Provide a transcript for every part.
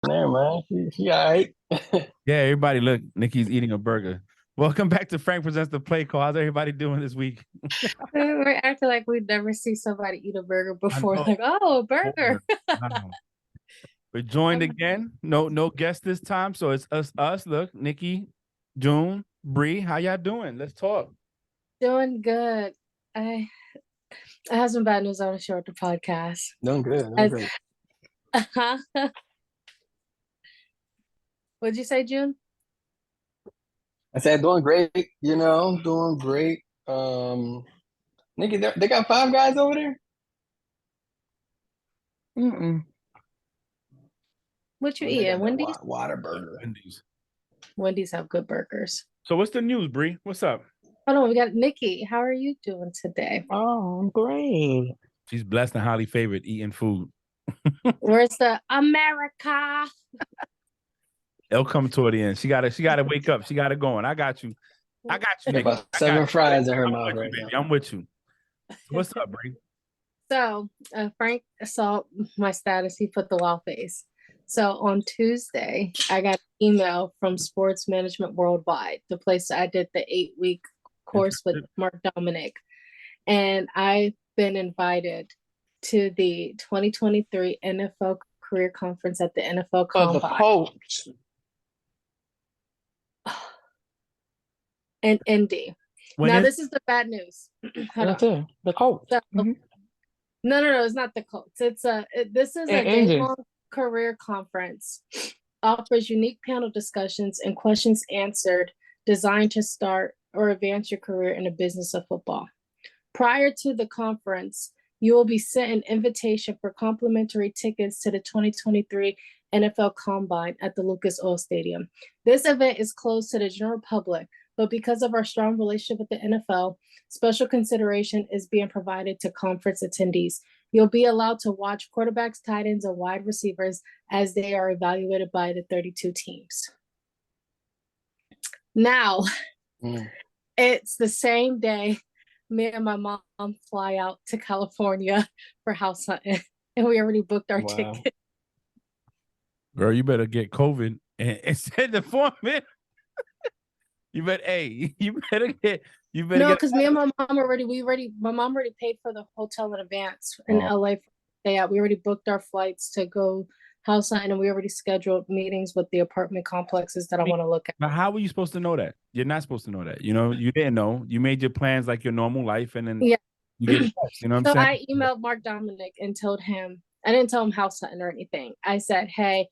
there, man. She all right. Yeah, everybody, look, Nikki's eating a burger. Welcome back to Frank Presents the Play Call. How's everybody doing this week? We're acting like we'd never see somebody eat a burger I before. know. Like, oh, a burger. I know. We're joined again. No guest this time, so it's us. Look, Nikki, June, Bree, how y'all doing? Let's talk. Doing good. I have some bad news I want to share with the podcast. Doing good. Doing great. What'd you say, June? I said doing great. Doing great. Nikki, they got Five Guys over there. Mm-mm. What you They got eating? that Wendy's? water burger. Wendy's have good burgers. So what's the news, Bree? What's up? Hold on, we got Nikki. How are you doing today? Oh, I'm great. She's blessed and highly favored eating food. Where's the America? It'll come toward the end. She gotta wake up. She got it going. I got you. Got Nikki. about 7 fries in her mouth I'm right baby. now. I'm with you. What's up, Bree? So Frank saw my status. He put the wow face. So on Tuesday, I got an email from Sports Management Worldwide, the place I did the 8-week course with Mark Dominic. And I've been invited to the 2023 NFL Career Conference at the NFL For the Combine coach. in Indy. Now, this is the bad news. Right there. The coach. So, No, it's not the Colts. This is a day-long career conference. Offers unique panel discussions and questions answered designed to start or advance your career in the business of football. Prior to the conference, you will be sent an invitation for complimentary tickets to the 2023 NFL Combine at the Lucas Oil Stadium. This event is closed to the general public, but because of our strong relationship with the NFL, special consideration is being provided to conference attendees. You'll be allowed to watch quarterbacks, tight ends, and wide receivers as they are evaluated by the 32 teams. Now, it's the same day me and my mom fly out to California for house hunting, and we already booked our ticket. Girl, you better get COVID and send the form in. You better get. No, because me and my mom my mom already paid for the hotel in advance in LA for the day out. We already booked our flights to go house hunting, and we already scheduled meetings with the apartment complexes that I want to look at. Now, how were you supposed to know that? You're not supposed to know that. You didn't know. You made your plans like your normal life, and then you get it. You know what I'm saying? I emailed Mark Dominic and told him, I didn't tell him house hunting or anything. I said, hey,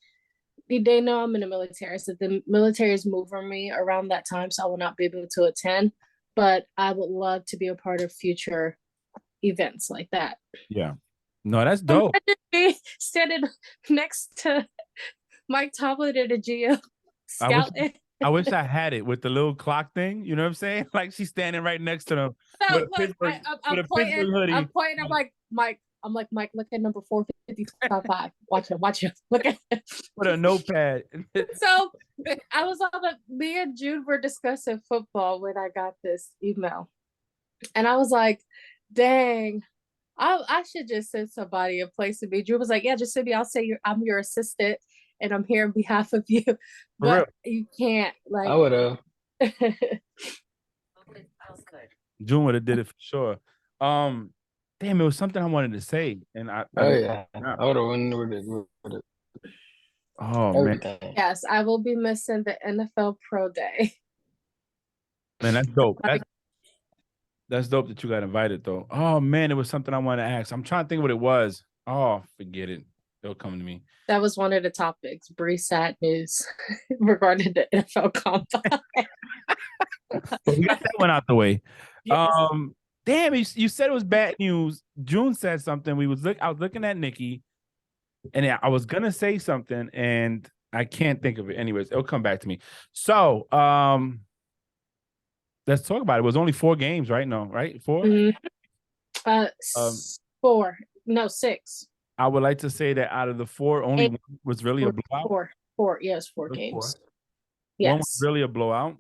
they know I'm in the military. I said the military is moving me around that time, so I will not be able to attend, but I would love to be a part of future events like that. Yeah. No, that's dope. Standing next to Mike Tomlin at a geo scouting. I wish I had it with the little clock thing. You know what I'm saying? Like she's standing right next to them. So look, I'm pointing. I'm like, Mike. I'm like, Mike, look at number 455. Watch him. Look at him. With a notepad. So I was me and Jude were discussing football when I got this email. And I was like, dang, I should just send somebody a place to be. Jude was like, yeah, just send me. I'll say I'm your assistant and I'm here on behalf of you. But you can't. Like, I would have. That was good. June would have did it for sure. Damn, it was something I wanted to say, and I would have went with it. Oh everything. Man! Yes, I will be missing the NFL Pro Day. Man, that's dope. That's dope that you got invited, though. Oh man, it was something I wanted to ask. I'm trying to think what it was. Oh, forget it. It'll come to me. That was one of the topics. Bree sad news regarding the NFL Combine. We got that one out the way. Yes. Damn, you said it was bad news. June said something. I was looking at Nikki, and I was gonna say something, and I can't think of it. Anyways, it'll come back to me. So, let's talk about it. It was only 4 games, right? No, right? 4? Mm-hmm. 4. No, 6. I would like to say that out of the 4, only 1 was really a blowout. 4. Yes, 4 games. Yes. 1 was really a blowout.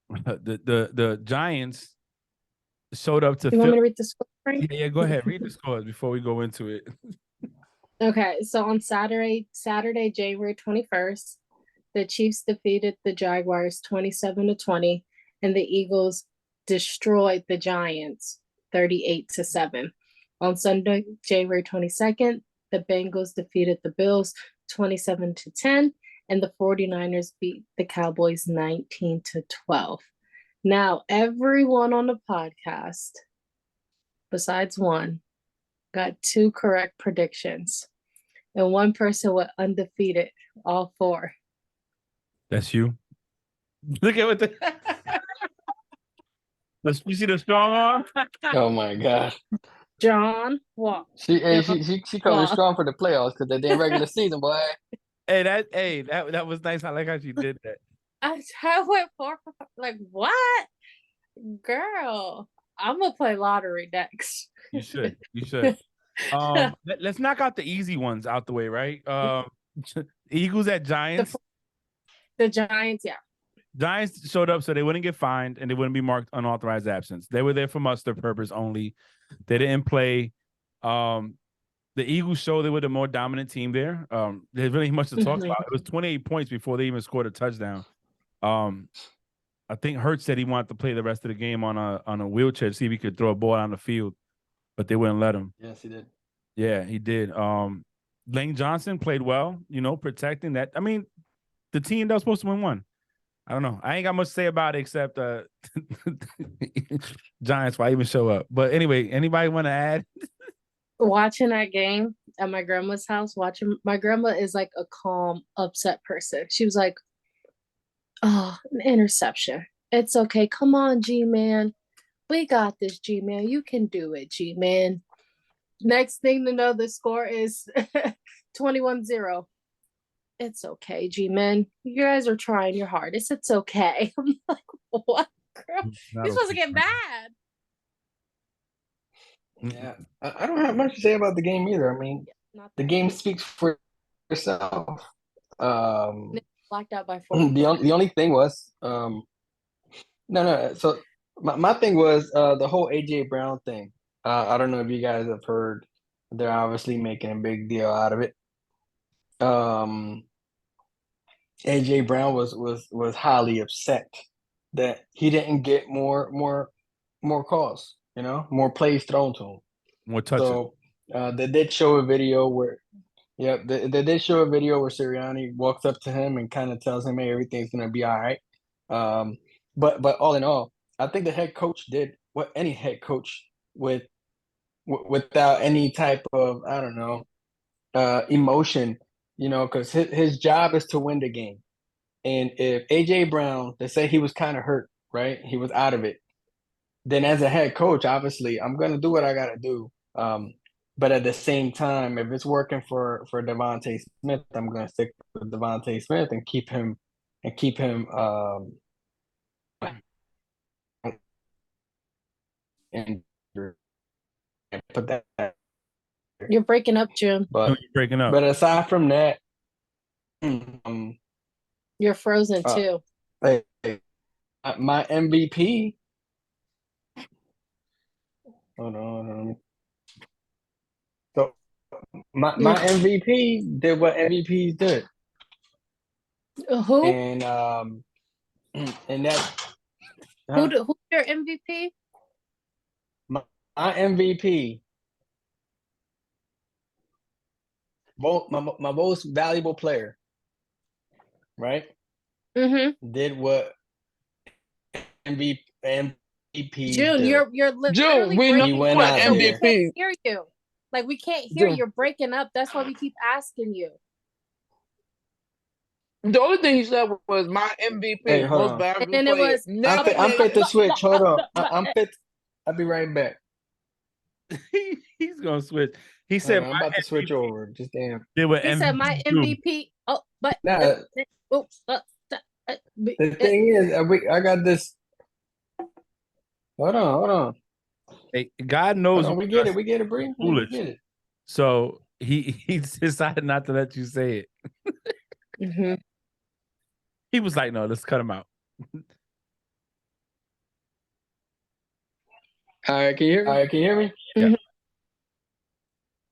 The Giants showed up to. You want me to read the score? Yeah, go ahead. Read the scores before we go into it. Okay, so on Saturday, January 21st, the Chiefs defeated the Jaguars 27-20, and the Eagles destroyed the Giants 38-7. On Sunday, January 22nd, the Bengals defeated the Bills 27-10, and the 49ers beat the Cowboys 19-12. Now, everyone on the podcast, besides one, got 2 correct predictions, and one person went undefeated, all 4. That's you. Look at what the you see the strong arm? Oh my God. John Wall. She covered Wow. strong for the playoffs because they did regular season, boy. That was nice. I like how she did that. I went 4 for 5. Like, what? Girl, I'm gonna play lottery next. You should. Let's knock out the easy ones out the way, right? Eagles at Giants. The Giants, yeah. Giants showed up so they wouldn't get fined and they wouldn't be marked unauthorized absence. They were there for muster purpose only. They didn't play. The Eagles showed they were the more dominant team there. There's really much to talk about. It was 28 points before they even scored a touchdown. I think Hurts said he wanted to play the rest of the game on a wheelchair to see if he could throw a ball on the field, but they wouldn't let him. Yes, he did. Yeah, he did. Lane Johnson played well, protecting that. I mean, the team that was supposed to win won. I don't know. I ain't got much to say about it except Giants. Why even show up? But anyway, anybody want to add? Watching that game at my grandma's house, my grandma is like a calm, upset person. She was like, "Oh, an interception. It's okay. Come on, G-Man. We got this, G-Man. You can do it, G-Man." Next thing to know, the score is 21-0. It's okay, G-Man. You guys are trying your hardest. It's okay. I'm like, what, girl? You're supposed to get mad. Yeah, I don't have much to say about the game either. I mean, the game speaks for itself. Blacked out by 4. The only thing was, no. So my thing was the whole AJ Brown thing. I don't know if you guys have heard. They're obviously making a big deal out of it. AJ Brown was highly upset that he didn't get more calls, more plays thrown to him. More touches. So they did show a video where they did show a video where Sirianni walks up to him and kind of tells him, "Hey, everything's gonna be all right." But all in all, I think the head coach did what any head coach without any type of, I don't know, emotion, because his job is to win the game. And if AJ Brown, they say he was kind of hurt, right? He was out of it. Then as a head coach, obviously, I'm gonna do what I gotta do. But at the same time, if it's working for Devontae Smith, I'm gonna stick with Devontae Smith and keep him and put that. You're breaking up, Jim. You're breaking up. But aside from that, you're frozen too. My MVP. Hold on. So my MVP did what MVPs did. Who? And that. Who's your MVP? My MVP. My most valuable player, right? Mm-hmm. Did what MVP June, did. you're literally June, we know He went out so we there. can't hear you. Like, we can't hear June. you. You're breaking up. That's why we keep asking you. The only thing he said was my MVP, Hey, hold most on. valuable And then it player. was I'm fit to switch. Hold on. I'm fit. I'll be right back. He's gonna switch. He said, I'm about to switch over. Just damn. He said my MVP. Oh, but Nah, the thing is, I got this. Hold on. Hey, God knows We get it, Bree. We get it. So he decided not to let you say it. Mm-hmm. He was like, "No, let's cut him out." All right, can you hear me? Yeah.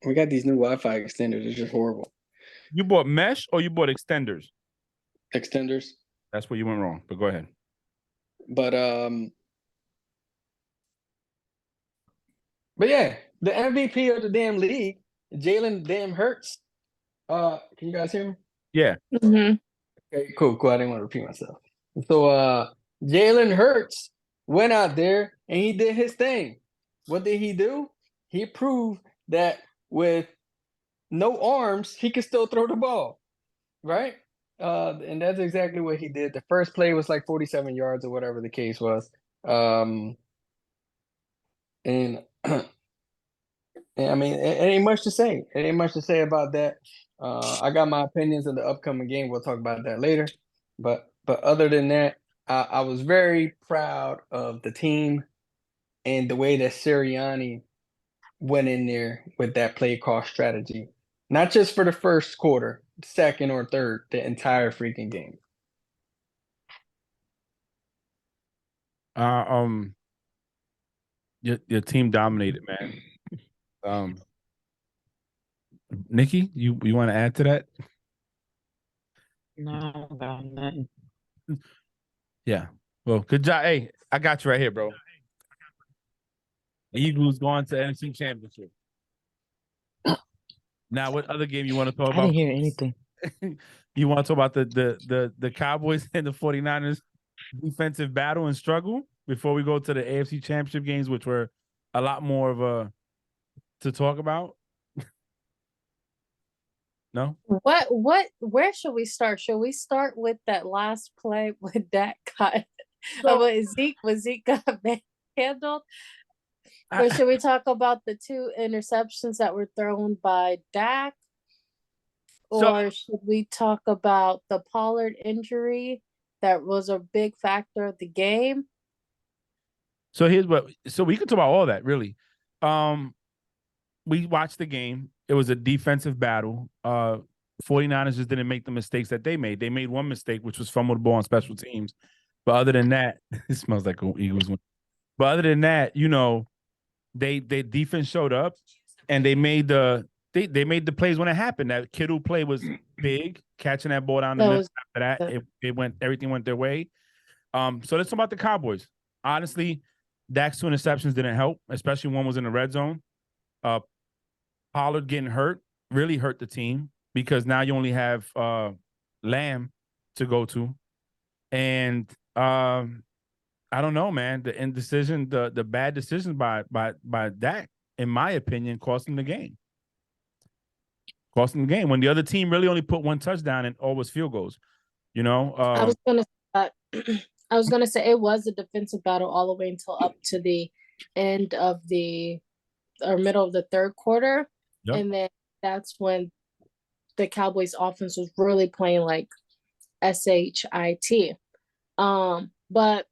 We got these new Wi-Fi extenders. It's just horrible. You bought mesh or you bought extenders? Extenders. That's where you went wrong. But go ahead. But yeah, the MVP of the damn league, Jalen damn Hurts. Can you guys hear me? Yeah. Mhm. Okay, cool. I didn't want to repeat myself. So Jalen Hurts went out there and he did his thing. What did he do? He proved that with no arms, he could still throw the ball. Right? And that's exactly what he did. The first play was like 47 yards or whatever the case was. And I mean, it ain't much to say. It ain't much to say about that. I got my opinions in the upcoming game. We'll talk about that later. But other than that, I was very proud of the team and the way that Sirianni went in there with that play call strategy. Not just for the first quarter, second or third, the entire freaking game. Your team dominated, man. Nikki, you want to add to that? No, got nothing. Yeah. Well, good job. Hey, I got you right here, bro. Eagles going to NFC Championship. Now, what other game you want to talk I about? didn't hear anything. You want to talk about the Cowboys and the 49ers defensive battle and struggle before we go to the AFC Championship games, which were a lot more of a to talk about? No? Where should we start? Should we start with that last play with Dak got Zeke got handled? Or should we talk about the 2 interceptions that were thrown by Dak? Or should we talk about the Pollard injury that was a big factor of the game? So we can talk about all that, really. We watched the game. It was a defensive battle. 49ers just didn't make the mistakes that they made. They made one mistake, which was fumble the ball on special teams. But other than that, it smells like an Eagles win. But other than that, they defense showed up and they made the plays when it happened. That Kittle play was big, catching that ball down the middle. After that, everything went their way. So let's talk about the Cowboys. Honestly, Dak's 2 interceptions didn't help, especially one was in the red zone. Pollard getting hurt really hurt the team because now you only have Lamb to go to. And I don't know, man. The indecision, the bad decisions by Dak, in my opinion, cost him the game. When the other team really only put 1 touchdown and all was field goals. I was gonna say it was a defensive battle all the way until up to the end of middle of the third quarter. Yep. And then that's when the Cowboys offense was really playing like SHIT. But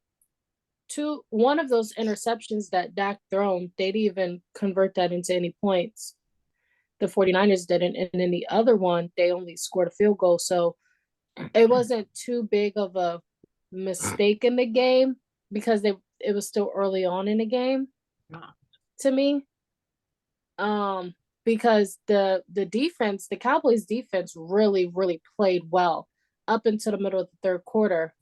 one of those interceptions that Dak thrown, they didn't even convert that into any points. The 49ers didn't. And then the other one, they only scored a field goal. So it wasn't too big of a mistake in the game because it was still early on in the game to me. Because the defense, the Cowboys defense really, really played well up until the middle of the third quarter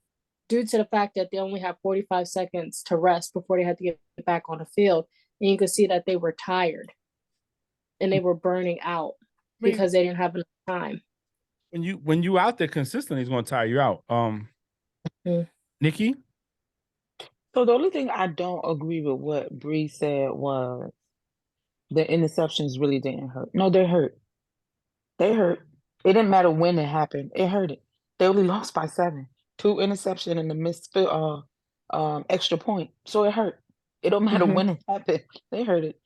due to the fact that they only had 45 seconds to rest before they had to get back on the field. And you could see that they were tired and they were burning out because they didn't have enough time. When you out there consistently, it's going to tire you out. Nikki? So the only thing I don't agree with what Bree said was the interceptions really didn't hurt. No, they hurt. They hurt. It didn't matter when it happened. It hurt it. They only lost by 7. 2 interceptions and the missed extra point. So it hurt. It don't matter when it happened. They hurt it.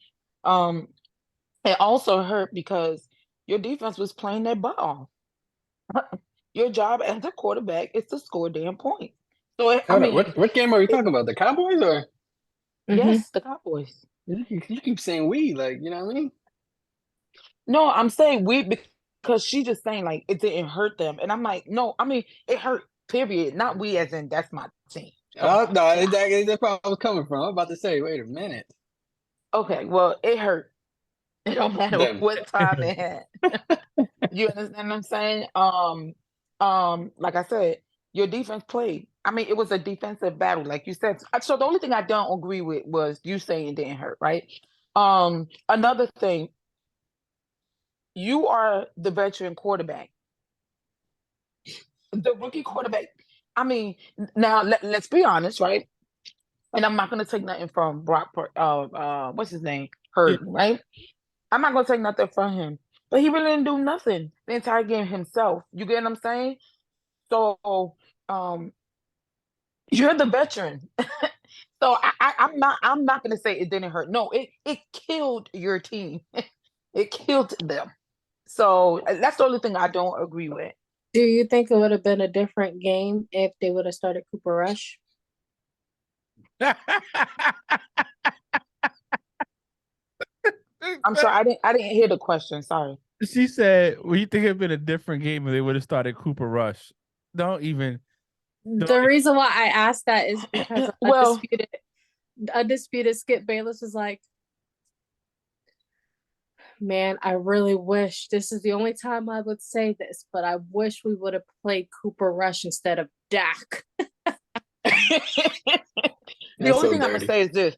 It also hurt because your defense was playing their butt off. Your job as a quarterback is to score damn points. So what game are we talking about? The Cowboys or? Yes, the Cowboys. You keep saying we, like, you know what I mean? No, I'm saying we because she's just saying like it didn't hurt them, and I'm like, no, I mean it hurt. Period. Not we, as in that's my team. Oh no, that's where I was coming from. I'm about to say, wait a minute. Okay, well, it hurt. It don't matter Them. what time it had. You understand what I'm saying? Like I said, your defense played. I mean, it was a defensive battle, like you said. So the only thing I don't agree with was you saying it didn't hurt, right? Another thing, you are the veteran quarterback. The rookie quarterback. I mean, now let's be honest, right? And I'm not gonna take nothing from Brock. What's his name? Hurd, right? I'm not gonna take nothing from him, but he really didn't do nothing the entire game himself. You get what I'm saying? So, you're the veteran. So I'm not gonna say it didn't hurt. No, it killed your team. It killed them. So that's the only thing I don't agree with. Do you think it would have been a different game if they would have started Cooper Rush? I'm sorry, I didn't hear the question. Sorry. She said, "Well, you think it'd been a different game if they would have started Cooper Rush?" Don't even. The reason why I asked that is because Well, undisputed Skip Bayless was like, man, I really wish this is the only time I would say this, but I wish we would have played Cooper Rush instead of Dak. the only thing I'm gonna say is this.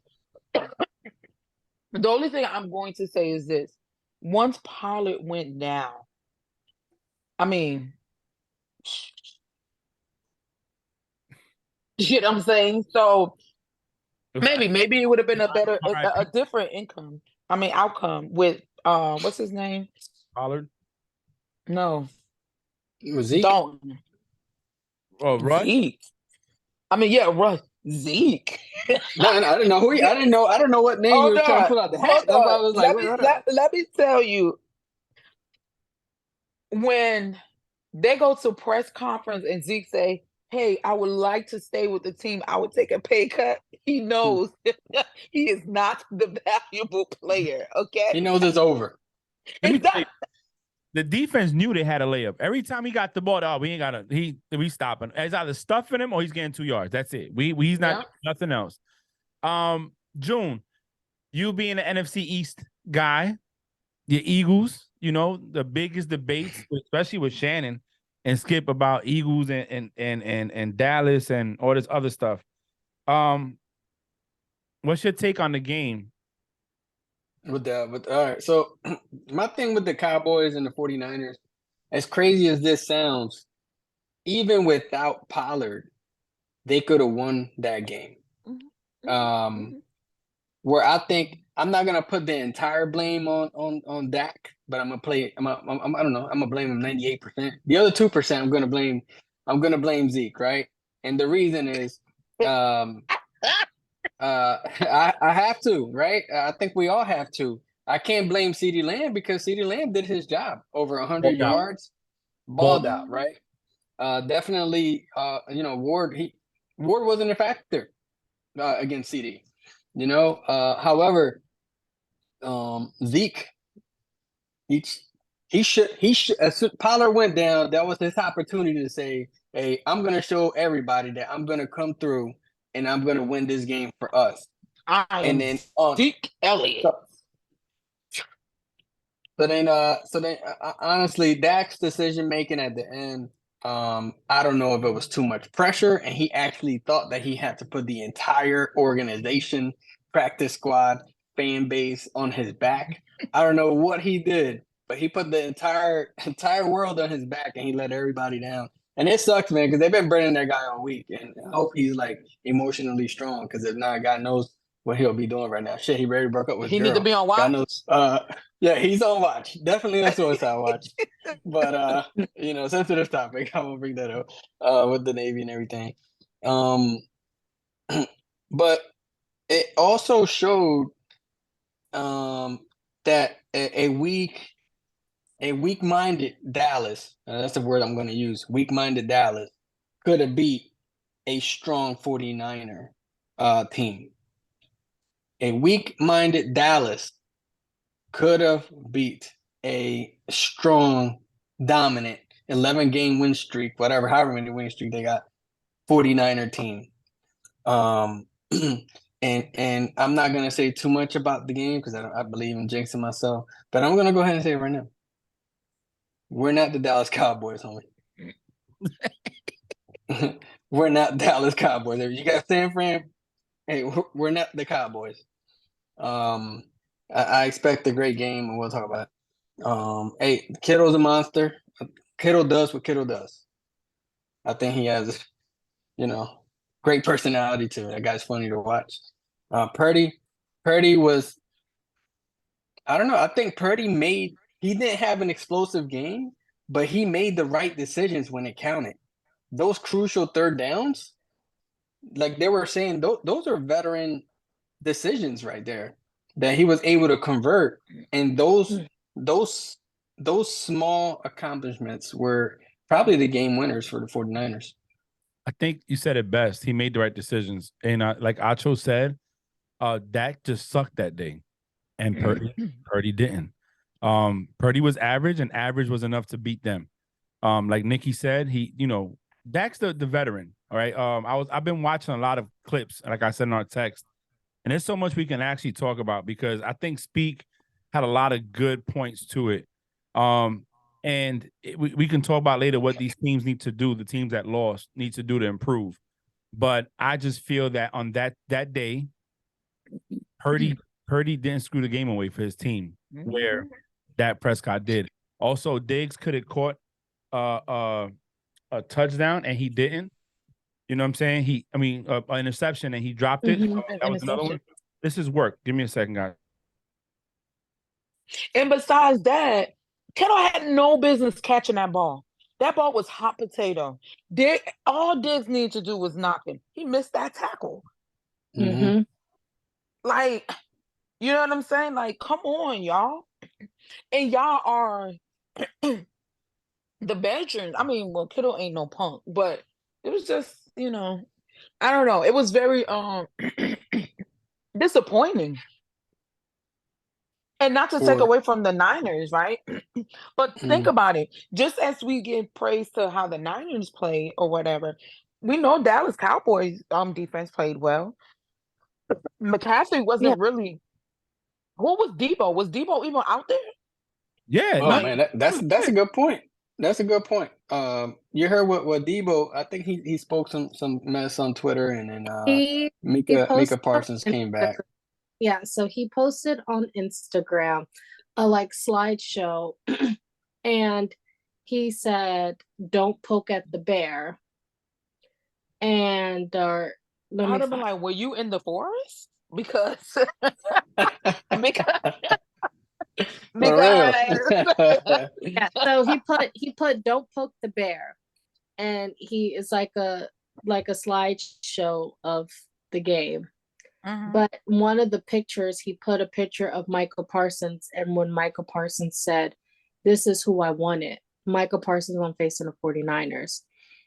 The only thing I'm going to say is this. Once Pollard went down, I mean, you know what I'm saying? So maybe it would have been a better, a different outcome with what's his name? Pollard. No, Zeke. Dalton. Oh, Rush. Zeke. I mean, yeah, Rush. Zeke. No, I didn't know who. I didn't know what name you were trying to pull out the hat. That's why I was like, let me tell you, when they go to press conference and Zeke say, "Hey, I would like to stay with the team. I would take a pay cut." He knows he is not the valuable player. Okay, he knows it's over. The defense knew they had a layup. Every time he got the ball, we ain't got a we stopping. It's either stuffing him or he's getting 2 yards. That's it. He's not nothing else. June, you being the NFC East guy, the Eagles, you know, the biggest debates, especially with Shannon and Skip about Eagles and Dallas and all this other stuff. What's your take on the game? All right. So my thing with the Cowboys and the 49ers, as crazy as this sounds, even without Pollard, they could have won that game. Where I think I'm not gonna put the entire blame on Dak, but I'm gonna blame him 98%. The other 2% I'm gonna blame Zeke, right? And the reason is I have to, right? I think we all have to. I can't blame CeeDee Lamb because CeeDee Lamb did his job, over 100 yards, balled out, right? Definitely, Ward wasn't a factor against CeeDee. However, Zeke, he should as Pollard went down, that was his opportunity to say, "Hey, I'm gonna show everybody that I'm gonna come through and I'm gonna win this game for us." And then Zeke Elliott. So then, honestly, Dak's decision making at the end, I don't know if it was too much pressure, and he actually thought that he had to put the entire organization, practice squad, fan base on his back. I don't know what he did, but he put the entire world on his back, and he let everybody down. And it sucks, man, because they've been bringing that guy all week, and I hope he's like emotionally strong. Because if not, God knows what he'll be doing right now. Shit, he ready to broke up with. He need to be on watch. God knows. Yeah, he's on watch. Definitely on suicide watch. But sensitive topic. I won't bring that up with the Navy and everything. But it also showed that a weak-minded Dallas, that's the word I'm going to use, weak-minded Dallas, could have beat a strong 49er team. A weak-minded Dallas could have beat a strong, dominant 11-game win streak, however many win streak they got, 49er team. and I'm not gonna say too much about the game because I believe in jinxing myself, but I'm gonna go ahead and say it right now. We're not the Dallas Cowboys, homie. We're not Dallas Cowboys. If you got San Fran, hey, we're not the Cowboys. I expect a great game, and we'll talk about it. Hey, Kittle's a monster. Kittle does what Kittle does. I think he has, great personality too. That guy's funny to watch. Purdy was, I don't know. I think he didn't have an explosive game, but he made the right decisions when it counted. Those crucial third downs, like they were saying, those are veteran decisions right there that he was able to convert. And those small accomplishments were probably the game winners for the 49ers. I think you said it best. He made the right decisions. And like Acho said, Dak just sucked that day. And Purdy didn't. Purdy was average, and average was enough to beat them. Like Nikki said, Dak's the veteran. All right. I've been watching a lot of clips, like I said in our text, and there's so much we can actually talk about because I think Speak had a lot of good points to it. We can talk about later what these teams need to do, the teams that lost need to do to improve. But I just feel that on that day, Purdy didn't screw the game away for his team, where Dak Prescott did. Also, Diggs could have caught a touchdown, and he didn't. You know what I'm saying? An interception, and he dropped it. That was another one. This is work. Give me a second, guys. And besides that, Kittle had no business catching that ball. That ball was hot potato. All Diggs needed to do was knock him. He missed that tackle. Mm-hmm. Like, you know what I'm saying? Like, come on, y'all. And y'all are the veterans. I mean, well, Kittle ain't no punk, but it was just, I don't know. It was very disappointing. And not to take away from the Niners, right? But think about it. Just as we give praise to how the Niners played or whatever, we know Dallas Cowboys defense played well. McCaffrey wasn't really. What was Debo? Was Debo even out there? Yeah. Oh man, that's a good point. That's a good point. You heard what Debo? I think he spoke some mess on Twitter, and then Micah Parsons came back. Yeah, so he posted on Instagram a slideshow, and he said, "Don't poke at the bear." And I'd have been like, "Were you in the forest?" Because yeah, so he put "Don't poke the bear," and he is like a slideshow of the game. But one of the pictures, he put a picture of Michael Parsons, and when Michael Parsons said, "This is who I wanted," Michael Parsons was facing the 49ers.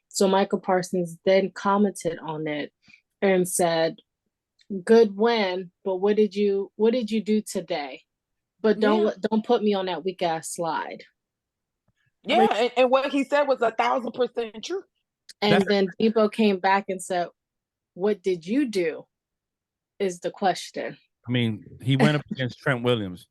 So Michael Parsons then commented on it and said, "Good win, but what did you do today? But don't put me on that weak ass slide." Yeah, and what he said was 1,000% true. And then Debo came back and said, "What did you do?" is the question. I mean, he went up against Trent Williams.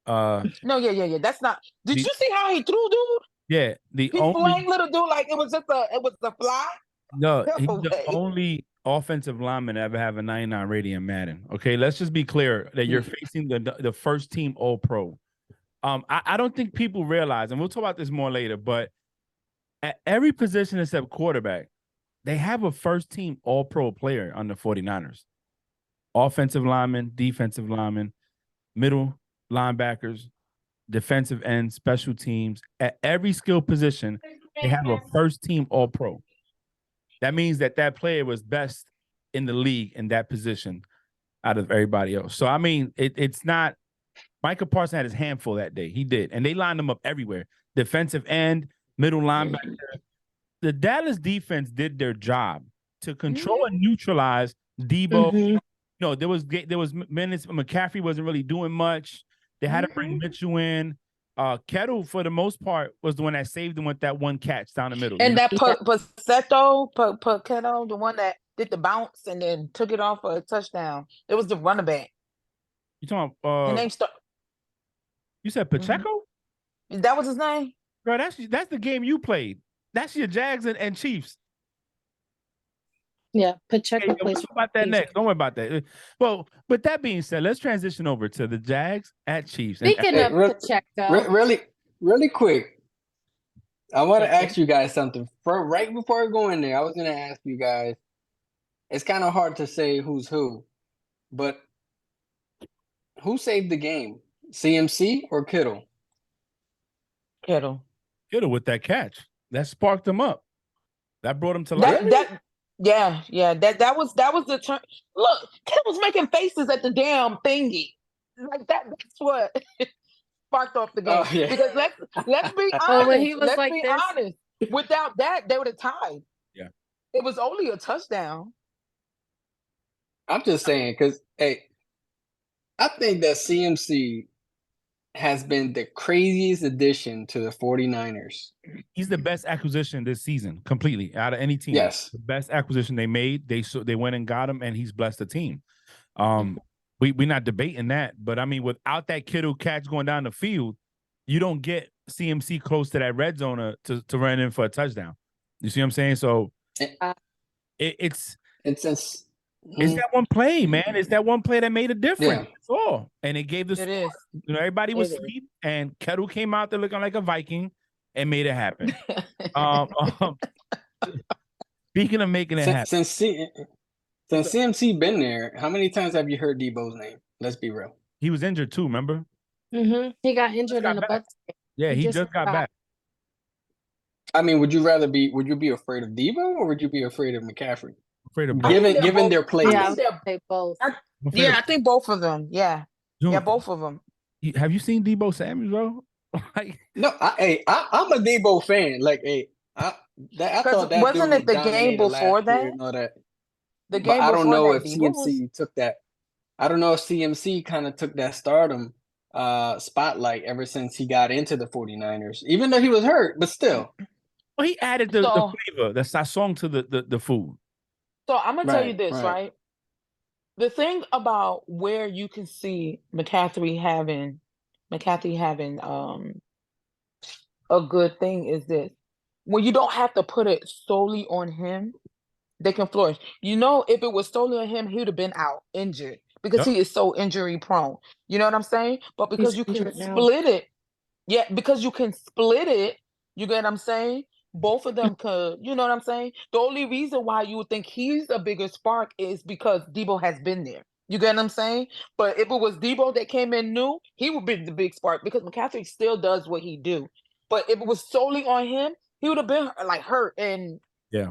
No, yeah. That's not. Did you see how he threw, dude? Yeah, he flying little dude like it was a fly. No, he's the only offensive lineman to ever have a 99 rating in Madden. Okay, let's just be clear that you're facing the first team All Pro. I don't think people realize, and we'll talk about this more later, but at every position except quarterback, they have a first team All Pro player on the 49ers. Offensive linemen, defensive linemen, middle linebackers, defensive ends, special teams. At every skill position, they have a first team All Pro. That means that player was best in the league in that position out of everybody else. So, I mean, it's not – Micah Parsons had his handful that day. He did. And they lined them up everywhere. Defensive end, middle linebacker. The Dallas defense did their job to control and neutralize Debo. There was minutes. McCaffrey wasn't really doing much. They had to bring Mitchell in. Kettle, for the most part, was the one that saved them with that one catch down the middle. And that Paquetto, the one that did the bounce and then took it off for a touchdown. It was the running back. You talking? His name You said Pacheco? That was his name. Bro, that's the game you played. That's your Jags and Chiefs. Yeah, Pacheco Hey, plays. we'll talk about that next. Don't worry about that. Well, with that being said, let's transition over to the Jags at Chiefs. Speaking of Pacheco, really quick, I want to ask you guys something. Right before I go in there, I was going to ask you guys. It's kind of hard to say who's who, but who saved the game? CMC or Kittle? Kittle. Kittle with that catch that sparked him up. That brought him to life. That was the turn. Look, Kittle was making faces at the damn thingy. Like that. That's what sparked off the game. Oh, yeah. Because let's be honest. Oh, when he was let's like be this. honest. Without that, they would have tied. Yeah. It was only a touchdown. I'm just saying, because, hey, I think that CMC has been the craziest addition to the 49ers. He's the best acquisition this season, completely, out of any team. Yes. The best acquisition they made. They went and got him, and he's blessed the team. We're not debating that, but I mean, without that Kittle catch going down the field, you don't get CMC close to that red zone to run in for a touchdown. You see what I'm saying? So it's that one play, man. It's that one play that made a difference. Yeah. That's all. And it gave the It is. You know, everybody was asleep, and Kittle came out there looking like a Viking and made it happen. Speaking of making it happen. Since CMC been there, how many times have you heard Debo's name? Let's be real. He was injured too, remember? He got injured in the Bucs. Yeah, he just got back. I mean, would you be afraid of Debo or would you be afraid of McCaffrey? Afraid of Given their plays. Yeah, they both. I think both of them. Yeah. Dude, Yeah, both of them. Have you seen Debo Samuel, bro? No, I'm a Debo fan. Like, I thought that wasn't dude it the game dominated before last year that? and all that. The game But I don't know before if that, Debo CMC took that. I don't know if CMC kind of took that stardom spotlight ever since he got into the 49ers, even though he was hurt, but still. Well, he added the flavor, the sazon to the food. So I'm gonna tell you Right, this, right. right? The thing about where you can see McCaffrey having a good thing is this: when you don't have to put it solely on him, they can flourish. You know, if it was solely on him, he would have been out injured because he is so injury prone. You know what I'm saying? But because you can split it, because you can split it, you get what I'm saying? Both of them could, you know what I'm saying? The only reason why you would think he's a bigger spark is because Debo has been there. You get what I'm saying? But if it was Debo that came in new, he would be the big spark because McCaffrey still does what he do. But if it was solely on him, he would have been like hurt, and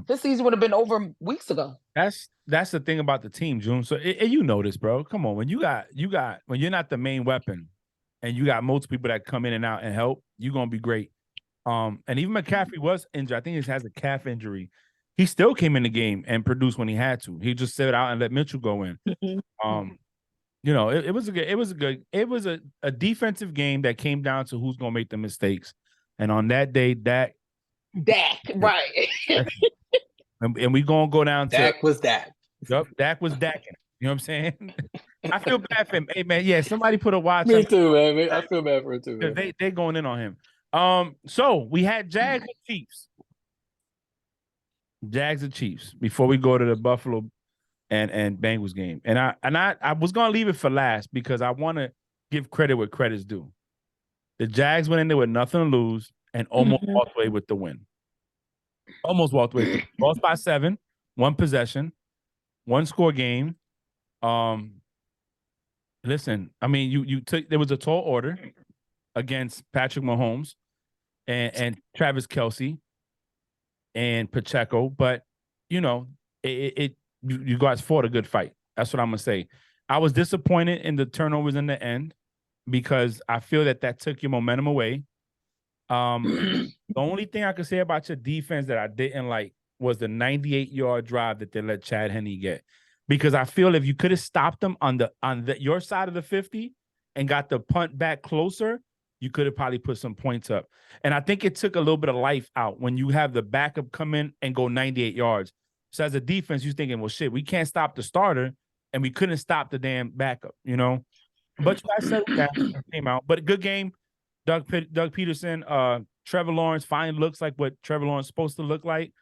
this season would have been over weeks ago. That's the thing about the team, June. So you know this, bro. Come on, when when you're not the main weapon, and you got multiple people that come in and out and help, you're gonna be great. And even McCaffrey was injured. I think he has a calf injury. He still came in the game and produced when he had to. He just sat out and let Mitchell go in. You know, it was a defensive game that came down to who's gonna make the mistakes. And on that day, Dak, right. And we gonna go down to Dak was Dak. Yep, Dak was Daking. You know what I'm saying? I feel bad for him. Hey man, yeah, somebody put a watch. Me too, man. I feel bad for it too. Man. They going in on him. So we had Jags and Chiefs. Jags and Chiefs before we go to the Buffalo and Bengals game. And I was gonna leave it for last because I want to give credit where credit's due. The Jags went in there with nothing to lose and almost walked away with the win. Almost walked away. Lost by 7, 1 possession, 1 score game. Listen, I mean, you took there was a tall order against Patrick Mahomes and Travis Kelce and Pacheco, but you know, you guys fought a good fight. That's what I'm gonna say. I was disappointed in the turnovers in the end because I feel that took your momentum away. The only thing I could say about your defense that I didn't like was the 98-yard drive that they let Chad Henne get. Because I feel if you could have stopped them on your side of the 50 and got the punt back closer, you could have probably put some points up. And I think it took a little bit of life out when you have the backup come in and go 98 yards. So as a defense, you're thinking, well, shit, we can't stop the starter, and we couldn't stop the damn backup, you know. But you guys settled down and came out. But a good game. Doug Peterson, Trevor Lawrence finally looks like what Trevor Lawrence is supposed to look like.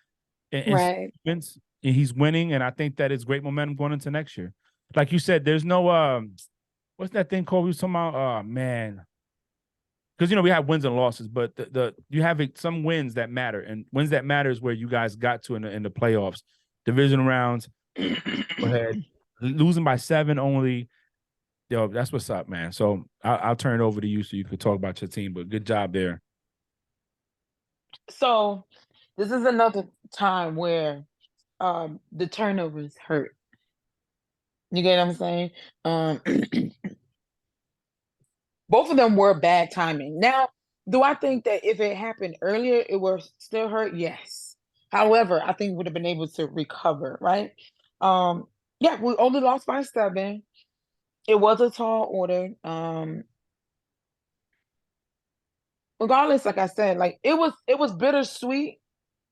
Right. And he's winning, and I think that is great momentum going into next year. Like you said, there's no what's that thing called? We was talking about, oh man. Because we have wins and losses, but you have some wins that matter, and wins that matter is where you guys got to in the playoffs, division rounds. Go ahead, losing by 7 only. Yo, that's what's up, man. So I'll turn it over to you so you could talk about your team. But good job there. So this is another time where the turnovers hurt. You get what I'm saying? Both of them were bad timing. Now, do I think that if it happened earlier, it would still hurt? Yes. However, I think we would have been able to recover, right? Yeah, we only lost by 7. It was a tall order. Regardless, like I said, like it was bittersweet.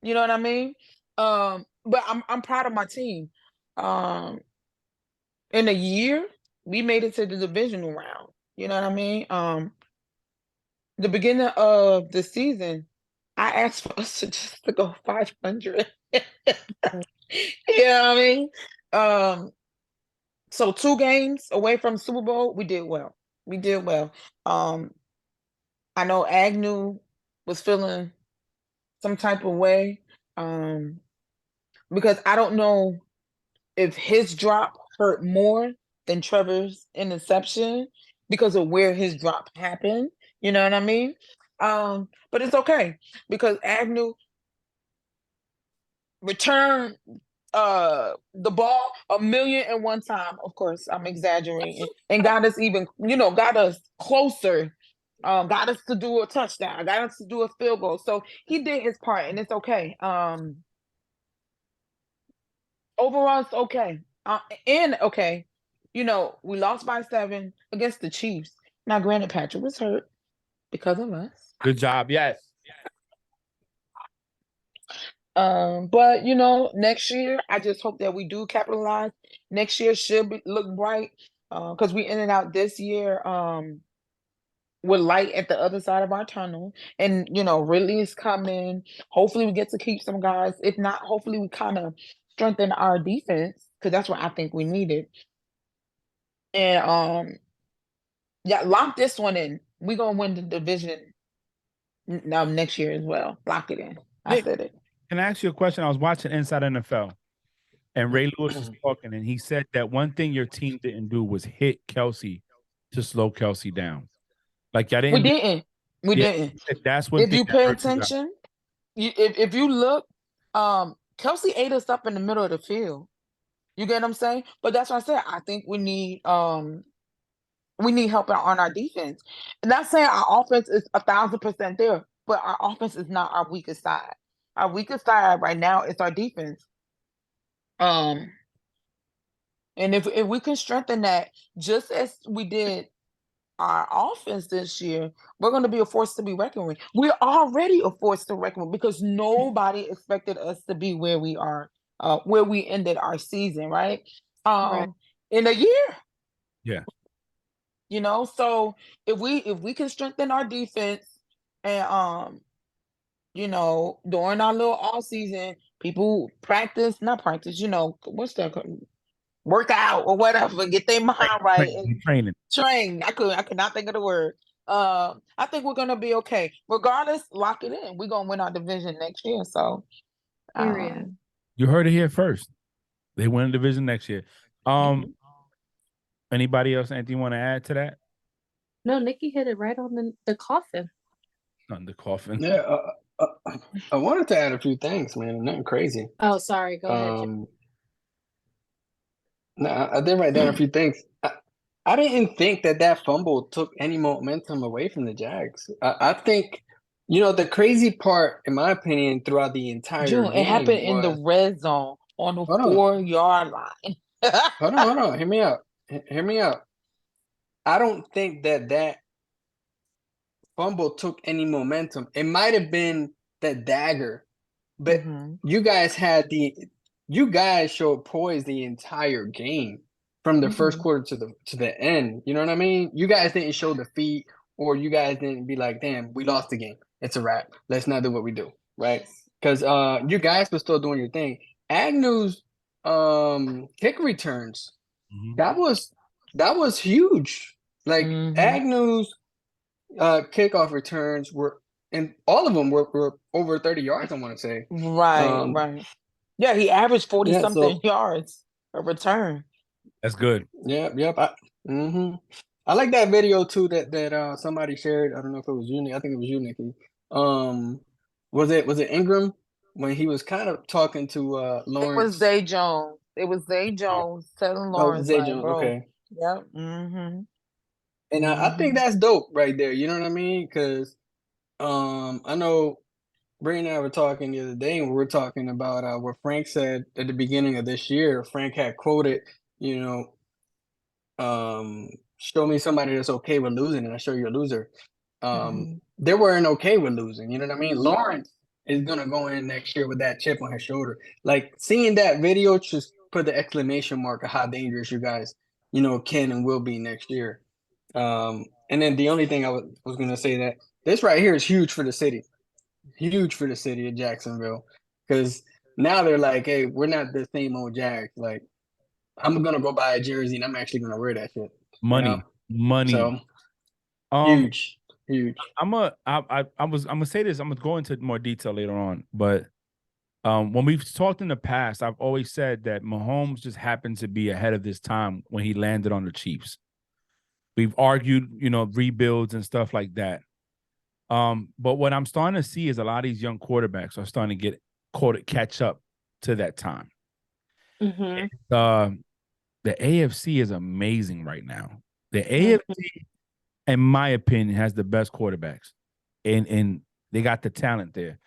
You know what I mean? But I'm proud of my team. In a year, we made it to the divisional round. You know what I mean? The beginning of the season, I asked for us to go 500. You know what I mean? So 2 games away from Super Bowl, we did well. We did well. I know Agnew was feeling some type of way, because I don't know if his drop hurt more than Trevor's interception because of where his drop happened. You know what I mean? But it's okay because Agnew returned the ball 1,000,001 time. Of course, I'm exaggerating, and got us even, got us closer. Got us to do a touchdown, got us to do a field goal. So he did his part, and it's okay. Overall, it's okay. And okay, we lost by 7 against the Chiefs. Now, granted, Patrick was hurt because of us. Good job. Yes. But next year, I just hope that we do capitalize. Next year should look bright. Because we ended out this year with light at the other side of our tunnel. And Ridley is coming. Hopefully we get to keep some guys. If not, hopefully we kind of strengthen our defense, because that's what I think we needed. And yeah, lock this one in. We're gonna win the division next year as well. Lock it in. I said it. Can I ask you a question? I was watching Inside NFL, and Ray Lewis was talking, and he said that one thing your team didn't do was hit Kelce to slow Kelce down. Like y'all didn't. We didn't. That's what. If you pay attention, if you look, Kelce ate us up in the middle of the field. You get what I'm saying? But that's what I said. I think we need help on our defense. And not saying our offense is 1,000% there, but our offense is not our weakest side. Our weakest side right now is our defense. And if we can strengthen that, just as we did our offense this year, we're going to be a force to be reckoned with. We're already a force to reckon with because nobody expected us to be where we are, where we ended our season, right? Right. In a year. Yeah. So if we can strengthen our defense and during our little off season, people not practice, what's that called? Work out or whatever, get their mind right. Train. I could not think of the word. I think we're gonna be okay. Regardless, lock it in. We're gonna win our division next year. So you heard it here first. They win the division next year. Anybody else, anything you want to add to that? No, Nikki hit it right on the coffin. On the coffin. Yeah, I wanted to add a few things, man. Nothing crazy. Oh, sorry. Go ahead. No, I did write down a few things. I didn't think that fumble took any momentum away from the Jags. I think, the crazy part, in my opinion, throughout the entire game, it happened in the red zone on the 4-yard line. Hold on. Hear me out. I don't think that fumble took any momentum. It might have been the dagger, but you guys had you guys showed poise the entire game from the first Mhm. quarter to the end. You know what I mean? You guys didn't show defeat, or you guys didn't be like, "Damn, we lost the game. It's a wrap. Let's not do what we do." Right? Because you guys were still doing your thing. Agnew's kick returns, Mhm. that was huge. Like Mhm. Agnew's kickoff returns were, and all of them were over 30 yards, I want to say. Right, right. Yeah, he averaged 40 Yeah, something so yards a return. That's good. yep. I like that video too that somebody shared. I don't know if it was you, I think it was you, Nikki. Um, was it Ingram when he was kind of talking to It was Lawrence? Zay Jones. It was Zay Jones telling Oh, Lawrence, Zay like, Jones. bro, Okay, yep, mm-hmm, and I think mm-hmm, that's dope right there. You know what I mean? Because I know Bree and I were talking the other day, and we were talking about what Frank said at the beginning of this year. Frank had quoted, you show me somebody that's okay with losing, and I show you a loser. mm-hmm, They weren't okay with losing. You know what I mean? Lawrence is gonna go in next year with that chip on his shoulder. Like seeing that video just put the exclamation mark of how dangerous you guys, can and will be next year. And then the only thing was gonna say that this right here is huge for the city of Jacksonville, because now they're like, hey, we're not the same old Jags. Like I'm gonna go buy a jersey and I'm actually gonna wear that shit. You know, Money. so Um, huge, huge. I'm gonna say this. I'm gonna go into more detail later on, but when we've talked in the past, I've always said that Mahomes just happened to be ahead of this time when he landed on the Chiefs. We've argued, rebuilds and stuff like that. But what I'm starting to see is a lot of these young quarterbacks are starting to catch up to that time. Mm-hmm. The AFC is amazing right now. The Mm-hmm. AFC, in my opinion, has the best quarterbacks, and they got the talent there.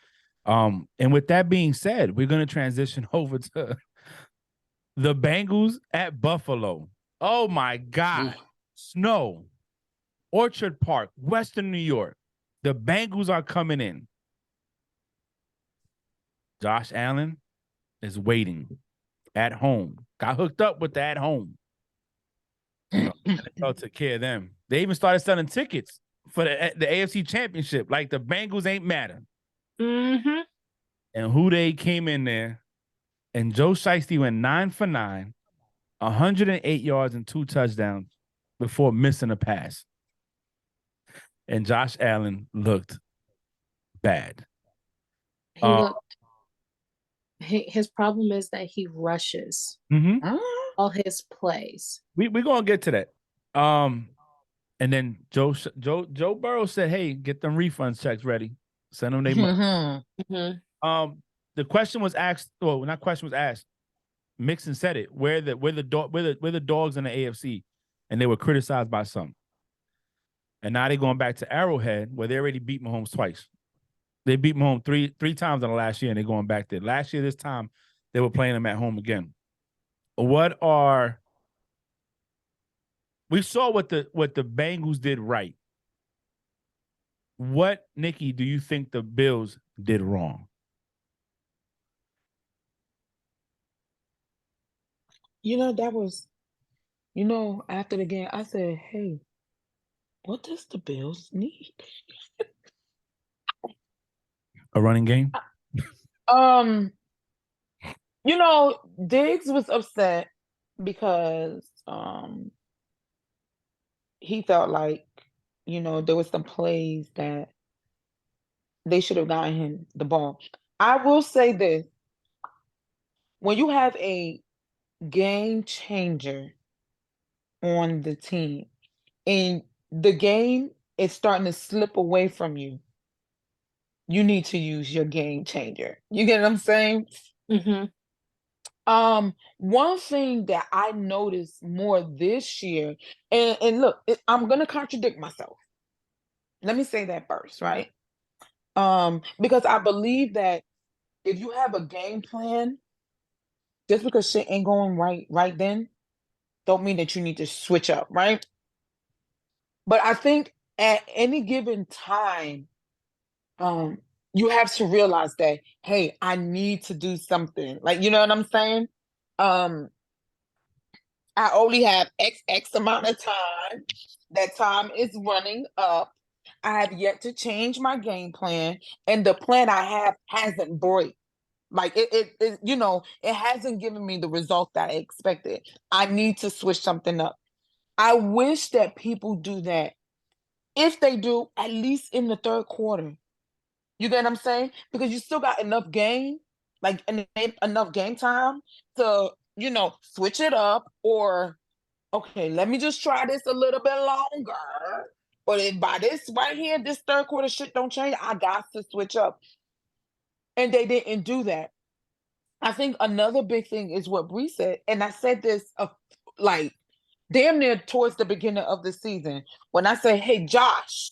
And with that being said, we're gonna transition over to the Bengals at Buffalo. Oh my God, snow, Orchard Park, Western New York. The Bengals are coming in. Josh Allen is waiting at home. Got hooked up with the at home. NFL took care of them. They even started selling tickets for the AFC Championship. Like the Bengals ain't matter. Mm-hmm. And who they came in there, and Joe Shiesty went 9 for 9, 108 yards and 2 touchdowns before missing a pass. And Josh Allen looked bad. He looked. His problem is that he rushes all his plays. We're gonna get to that. And then Joe Burrow said, "Hey, get them refund checks ready. Send them their money." Mm-hmm. The question was asked. Well, not question was asked. Mixon said it. Where the dogs in the AFC, and they were criticized by some. And now they're going back to Arrowhead, where they already beat Mahomes twice. They beat Mahomes three times in the last year, and they're going back there. Last year, this time, they were playing them at home again. We saw what the Bengals did right. What, Nikki, do you think the Bills did wrong? That was, after the game, I said, hey, what does the Bills need? A running game? Diggs was upset because he felt like, there was some plays that they should have gotten him the ball. I will say this. When you have a game changer on the team and the game is starting to slip away from you, you need to use your game changer. You get what I'm saying? Mm-hmm. One thing that I noticed more this year, and look, I'm gonna contradict myself. Let me say that first, right? Because I believe that if you have a game plan, just because shit ain't going right then, don't mean that you need to switch up, right? But I think at any given time, you have to realize that, hey, I need to do something. Like, you know what I'm saying? Um, I only have X amount of time. That time is running up. I have yet to change my game plan, and the plan I have hasn't break. Like it, you know, it hasn't given me the result that I expected. I need to switch something up. I wish that people do that. If they do, at least in the third quarter. You get what I'm saying? Because you still got enough game, like enough game time to, you know, switch it up, or okay, let me just try this a little bit longer. But if by this right here, this third quarter shit don't change, I got to switch up. And they didn't do that. I think another big thing is what Bree said, and I said this like damn near towards the beginning of the season when I say, "Hey, Josh,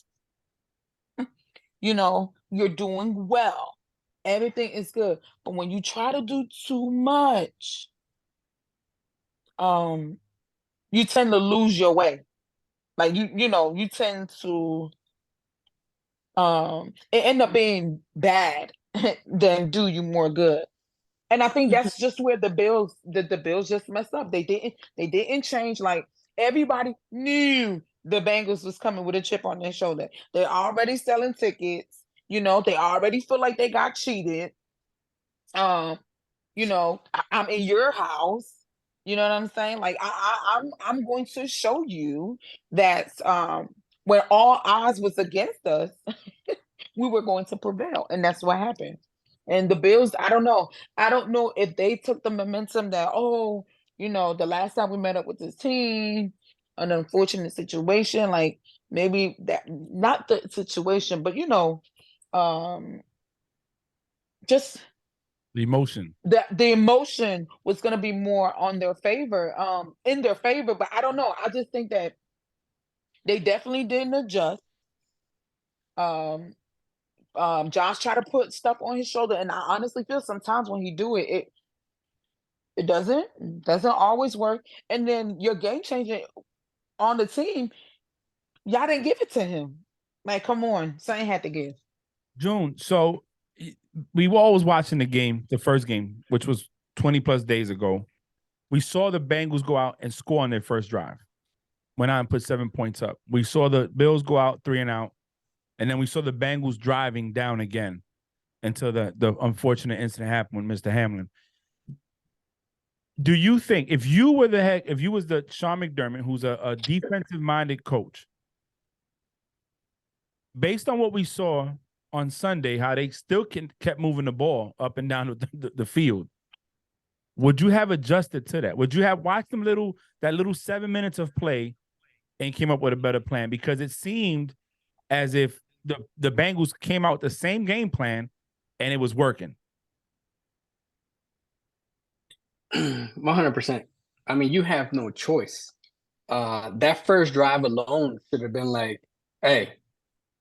you know, you're doing well. Everything is good. But when you try to do too much, you tend to lose your way. Like you know, you tend to it end up being bad than do you more good." And I think that's just where the Bills just messed up. They didn't change. Like everybody knew the Bengals was coming with a chip on their shoulder. They're already selling tickets. You know, they already feel like they got cheated. Um, you know, I'm in your house. You know what I'm saying? Like I'm going to show you that when all odds was against us, we were going to prevail, and that's what happened. And the Bills, I don't know. I don't know if they took the momentum that, oh, you know, the last time we met up with this team, an unfortunate situation, like maybe that not the situation, but you know, just The emotion. the emotion was going to be more on their favor, in their favor. But I don't know. I just think that they definitely didn't adjust. Um, Josh tried to put stuff on his shoulder, and I honestly feel sometimes when he do it, it doesn't always work. And then your game changing on the team, y'all didn't give it to him. Like, come on, something had to give. June, so we were always watching the game, the first game, which was 20 plus days ago. We saw the Bengals go out and score on their first drive. Went out and put 7 points up. We saw the Bills go out 3 and out. And then we saw the Bengals driving down again until the unfortunate incident happened with Mr. Hamlin. Do you think if you was the Sean McDermott, who's a defensive-minded coach, based on what we saw on Sunday, how they still kept moving the ball up and down the field, would you have adjusted to that? Would you have watched that little 7 minutes of play and came up with a better plan? Because it seemed as if the Bengals came out with the same game plan and it was working. 100%. I mean, you have no choice. That first drive alone should have been like, hey,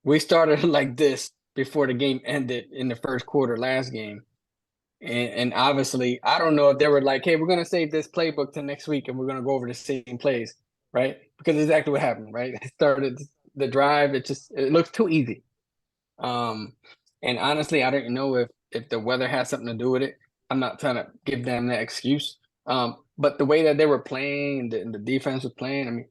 we started like this before the game ended in the first quarter last game. And obviously, I don't know if they were like, hey, we're going to save this playbook to next week and we're going to go over the same plays, right? Because exactly what happened, right? It started the drive. It looks too easy. And honestly, I didn't know if the weather had something to do with it. I'm not trying to give them that excuse. But the way that they were playing and the defense was playing, I mean,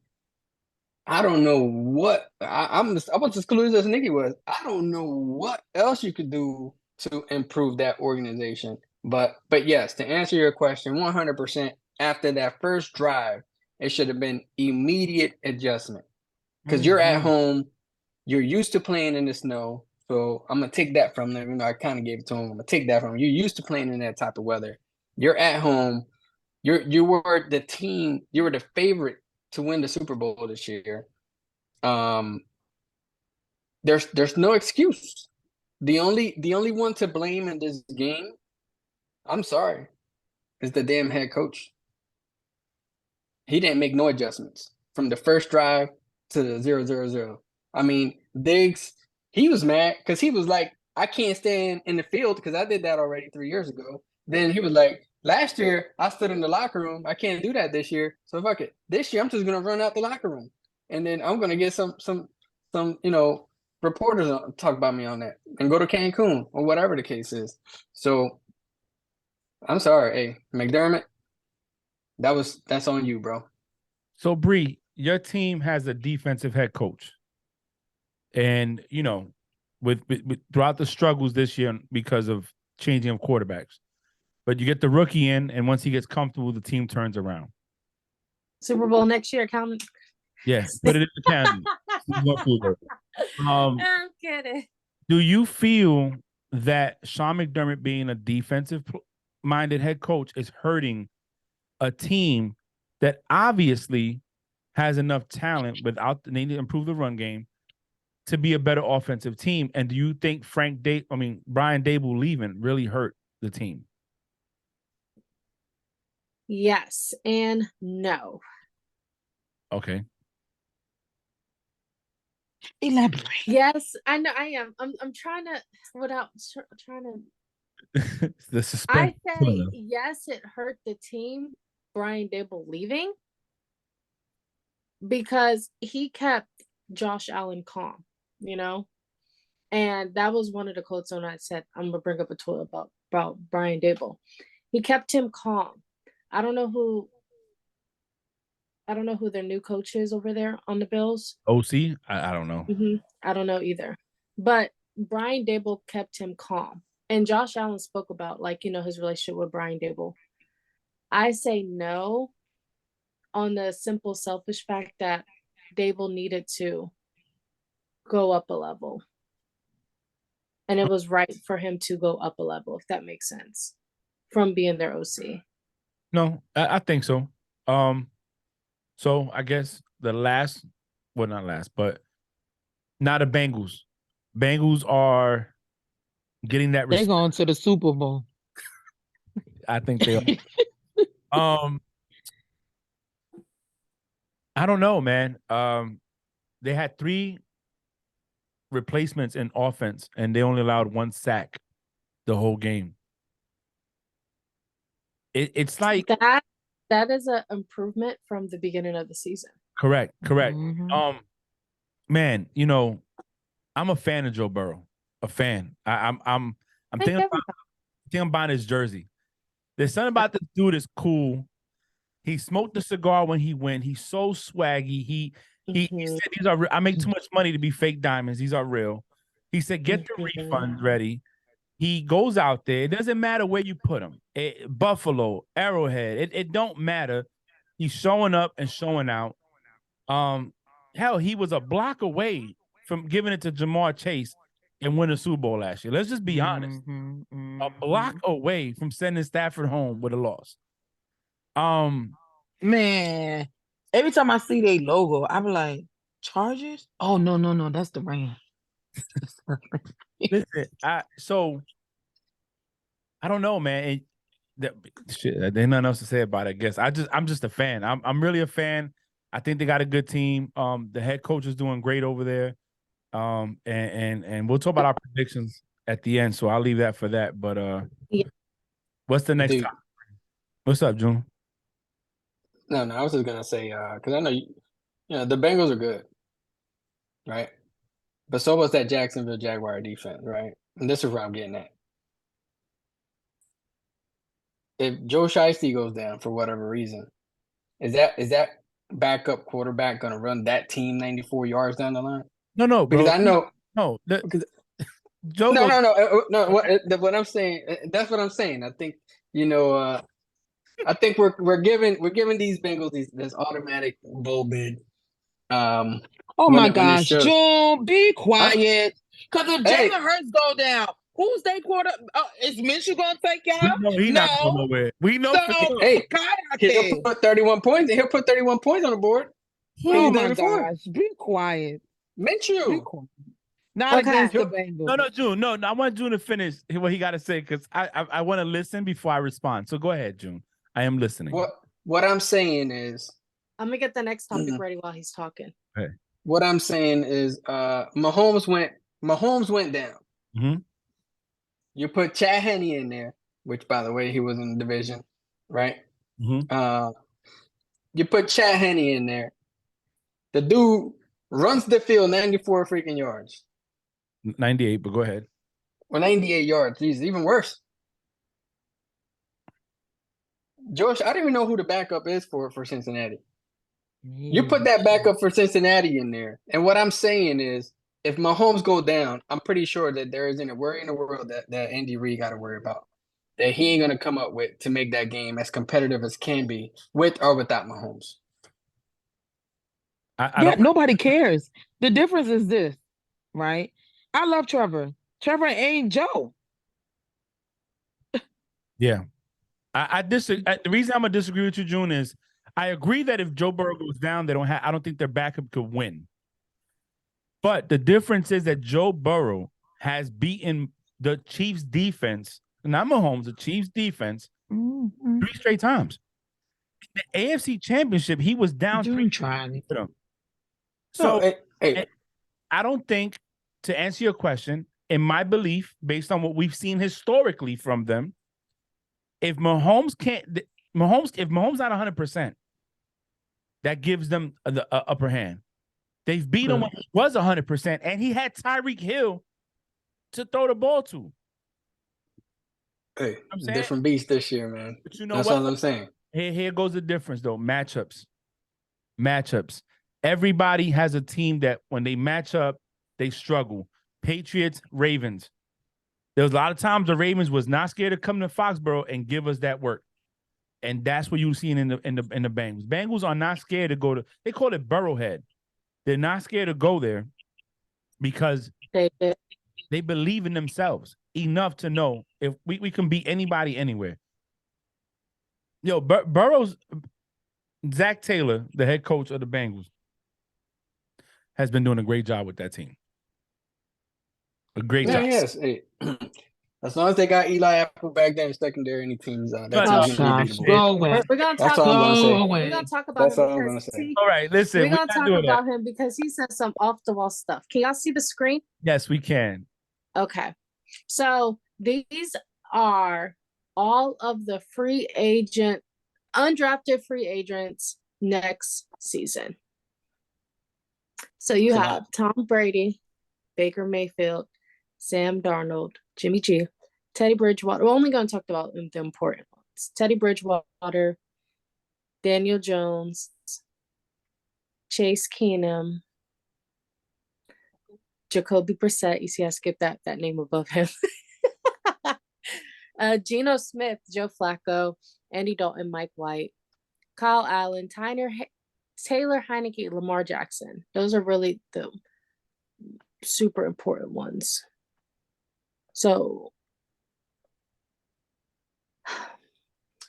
I don't know what I was as clueless as Nikki was. I don't know what else you could do to improve that organization. But yes, to answer your question, 100% after that first drive, it should have been immediate adjustment. Because you're at home, you're used to playing in the snow. So I'm gonna take that from them. You know, I kind of gave it to them. I'm gonna take that from them. You're used to playing in that type of weather. You're at home. You were the team. You were the favorite to win the Super Bowl this year. There's no excuse. The only one to blame in this game, I'm sorry, is the damn head coach. He didn't make no adjustments from the first drive to the 0-0-0. I mean, Diggs, he was mad because he was like, I can't stand in the field because I did that already 3 years ago. Then he was like, last year I stood in the locker room. I can't do that this year. So fuck it. This year I'm just gonna run out the locker room, and then I'm gonna get some reporters talk about me on that and go to Cancun or whatever the case is. So I'm sorry, hey McDermott, that's on you, bro. So Bree, your team has a defensive head coach, and you know, with throughout the struggles this year because of changing of quarterbacks, but you get the rookie in, and once he gets comfortable, the team turns around. Super Bowl next year, count. Yes, put it in the calendar. I'm kidding. Do you feel that Sean McDermott being a defensive-minded head coach is hurting a team that obviously has enough talent without the need to improve the run game to be a better offensive team? And do you think Brian Daboll leaving really hurt the team? Yes and no. Okay. Elaborate. Yes, I know I am. I'm trying to The suspense. I say yes, it hurt the team, Brian Daboll leaving, because he kept Josh Allen calm, you know? And that was one of the quotes when I said, I'm gonna bring up a tweet about Brian Daboll. He kept him calm. I don't know who their new coach is over there on the Bills. OC? I don't know. I don't know either. But Brian Daboll kept him calm. And Josh Allen spoke about, like, you know, his relationship with Brian Daboll. I say no on the simple, selfish fact that Daboll needed to go up a level. And it was right for him to go up a level, if that makes sense, from being their OC. No, I think so. So I guess the last, well, not last, but not the Bengals. Bengals are getting that They're respect. going to the Super Bowl. I think they are. I don't know, man. They had 3 replacements in offense, and they only allowed 1 sack the whole game. It's like that is an improvement from the beginning of the season. Correct. Mm-hmm. Man, you know, I'm a fan of Joe Burrow. A fan. I'm thinking about buying his jersey. There's something about this dude is cool. He smoked the cigar when he went. He's so swaggy. He said these are I make too much money to be fake diamonds. These are real. He said, get the refunds ready. He goes out there. It doesn't matter where you put him. Buffalo, Arrowhead. It don't matter. He's showing up and showing out. Hell, he was a block away from giving it to Jamar Chase and win a Super Bowl last year. Let's just be honest. A block away from sending Stafford home with a loss. Man, every time I see their logo, I'm like, Chargers? Oh, no, that's the Rams. Listen, I don't know, man. Shit, there's nothing else to say about it. I guess I'm just a fan. I'm really a fan. I think they got a good team. The head coach is doing great over there. And we'll talk about our predictions at the end. So I'll leave that for that. But what's the next topic? What's up, June? No, I was just gonna say because I know you know the Bengals are good, right? But so was that Jacksonville Jaguar defense, right? And this is where I'm getting at. If Joe Shiesty goes down for whatever reason, is that backup quarterback gonna run that team 94 yards down the line? No, bro. Because I know Joe. No. What I'm saying, that's what I'm saying. I think I think we're giving these Bengals this automatic bowl bid. Oh my gosh, June, be quiet. Because if Jalen Hurts go down, who's their quarter? Is Minshew gonna take y'all? No, he's not going nowhere. We know. So, he'll put 31 points. He'll put 31 points on the board. Oh my gosh, be quiet. Minshew. Not against the Bengals. No, June. No, I want June to finish what he got to say because I want to listen before I respond. So go ahead, June. I am listening. What I'm saying is, I'm gonna get the next topic ready while he's talking. Okay. What I'm saying is, Mahomes went down. Mm-hmm. You put Chad Henne in there, which, by the way, he was in the division, right? Mm-hmm. You put Chad Henne in there. The dude runs the field 94 freaking yards. 98, but go ahead. Well, 98 yards. He's even worse. Josh, I don't even know who the backup is for Cincinnati. You put that backup for Cincinnati in there. And what I'm saying is, if Mahomes go down, I'm pretty sure that there isn't a worry in the world that Andy Reid got to worry about. That he ain't going to come up with to make that game as competitive as can be with or without Mahomes. Nobody cares. The difference is this, right? I love Trevor. Trevor ain't Joe. Yeah. I disagree. The reason I'm going to disagree with you, June, is I agree that if Joe Burrow goes down, I don't think their backup could win. But the difference is that Joe Burrow has beaten the Chiefs defense, not Mahomes, the Chiefs defense, 3 straight times. The AFC Championship, he was down 3 trying. So hey. I don't think, to answer your question, in my belief, based on what we've seen historically from them, if Mahomes not 100%, that gives them the upper hand. They've beat him when he was 100%, and he had Tyreek Hill to throw the ball to. Hey, different beast this year, man. But you know that's all I'm saying. Here goes the difference, though. Matchups. Everybody has a team that when they match up, they struggle. Patriots, Ravens. There was a lot of times the Ravens was not scared to come to Foxborough and give us that work. And that's what you're seeing in the Bengals. Bengals are not scared to go to, they call it Burrowhead. They're not scared to go there because they believe in themselves enough to know if we can beat anybody anywhere. Yo, Burrow's, Zach Taylor, the head coach of the Bengals, has been doing a great job with that team. A great job. Yes. Hey, as long as they got Eli Apple back there in secondary, any teams that team's Go away. We're gonna That's talk all I'm about gonna say. We're gonna talk about That's him all I'm because gonna say. All right, listen. we're gonna talk about him because he said some off the wall stuff. Can y'all see the screen? Yes, we can. Okay. So these are all of the undrafted free agents next season. So you have Tom Brady, Baker Mayfield, Sam Darnold, Jimmy G, Teddy Bridgewater. We're only going to talk about the important ones. Teddy Bridgewater, Daniel Jones, Chase Keenum, Jacoby Brissett. You see, I skipped that name above him. Geno Smith, Joe Flacco, Andy Dalton, Mike White, Kyle Allen, Taylor Heineke, Lamar Jackson. Those are really the super important ones. So,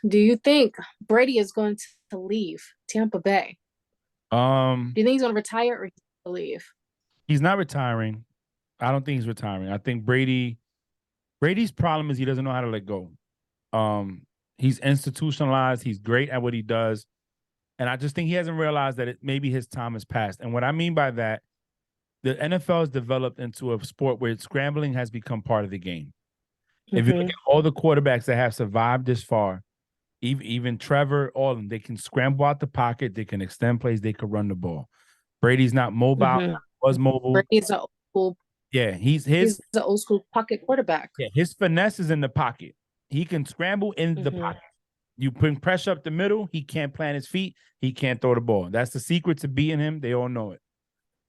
do you think Brady is going to leave Tampa Bay? Do you think he's going to retire or leave? He's not retiring. I don't think he's retiring. I think Brady's problem is he doesn't know how to let go. He's institutionalized. He's great at what he does. And I just think he hasn't realized that maybe his time has passed. And what I mean by that, the NFL has developed into a sport where scrambling has become part of the game. If you look at all the quarterbacks that have survived this far, even Trevor, all of them, they can scramble out the pocket, they can extend plays, they can run the ball. Brady's not mobile, was mobile. Brady's an old school. Yeah, he's the old school pocket quarterback. Yeah, his finesse is in the pocket. He can scramble in the pocket. You put pressure up the middle, he can't plant his feet, he can't throw the ball. That's the secret to beating him. They all know it.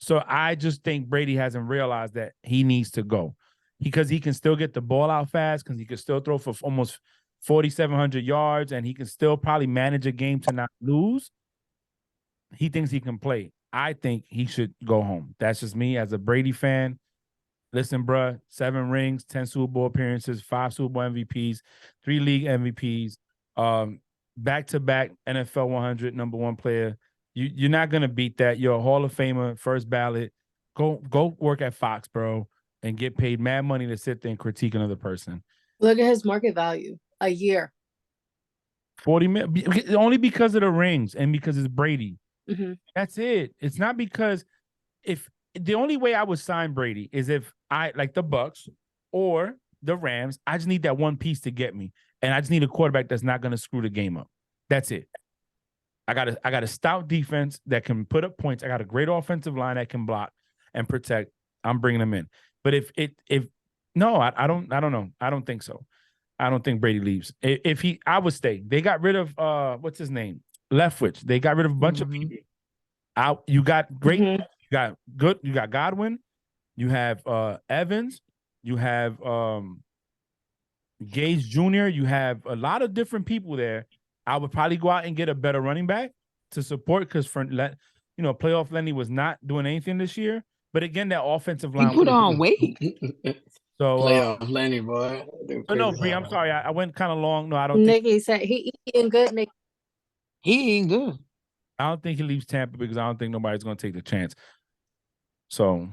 So I just think Brady hasn't realized that he needs to go because he can still get the ball out fast because he can still throw for almost 4,700 yards and he can still probably manage a game to not lose. He thinks he can play. I think he should go home. That's just me as a Brady fan. Listen, bruh, 7 rings, 10 Super Bowl appearances, 5 Super Bowl MVPs, 3 league MVPs, back-to-back NFL 100 #1 player. You're not going to beat that. You're a Hall of Famer, first ballot. Go work at Fox, bro, and get paid mad money to sit there and critique another person. Look at his market value a year. 40 million, only because of the rings and because it's Brady. That's it. It's not because the only way I would sign Brady is if I like the Bucks or the Rams. I just need that one piece to get me. And I just need a quarterback that's not going to screw the game up. That's it. I got a stout defense that can put up points. I got a great offensive line that can block and protect. I'm bringing them in. But if no, I don't know. I don't think so. I don't think Brady leaves. If he, I would stay. They got rid of what's his name? Leftwich. They got rid of a bunch of people. You got great. Mhm. You got good. You got Godwin. You have Evans. You have Gage Jr. You have a lot of different people there. I would probably go out and get a better running back to support because playoff Lenny was not doing anything this year. But again, that offensive He line. put on weight. So Playoff Lenny, boy. oh, no, Bree, I'm sorry. I went kind of long. No, I don't think Nikki said he eating good. Nikki. He ain't good. I don't think he leaves Tampa because I don't think nobody's going to take the chance. So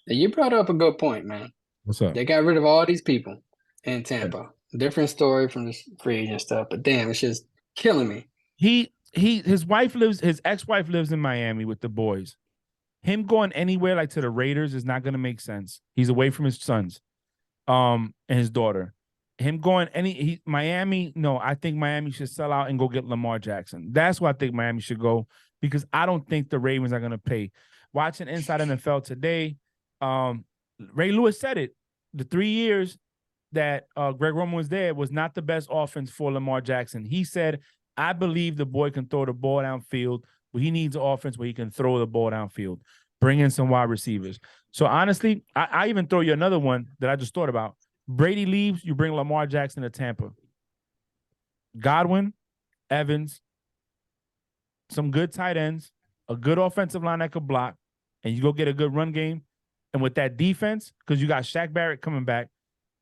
You brought up a good point, man. what's up? They got rid of all these people in Tampa. Different story from this free agent stuff, but damn, it's just killing me. His ex-wife lives in Miami with the boys. Him going anywhere like to the Raiders is not going to make sense. He's away from his sons, and his daughter. Him going Miami. No, I think Miami should sell out and go get Lamar Jackson. That's why I think Miami should go because I don't think the Ravens are going to pay. Watching Inside NFL today, Ray Lewis said it. The 3 years that Greg Roman was there was not the best offense for Lamar Jackson. He said, I believe the boy can throw the ball downfield, but he needs an offense where he can throw the ball downfield. Bring in some wide receivers. So honestly, I even throw you another one that I just thought about. Brady leaves, you bring Lamar Jackson to Tampa. Godwin, Evans, some good tight ends, a good offensive line that could block, and you go get a good run game. And with that defense, because you got Shaq Barrett coming back,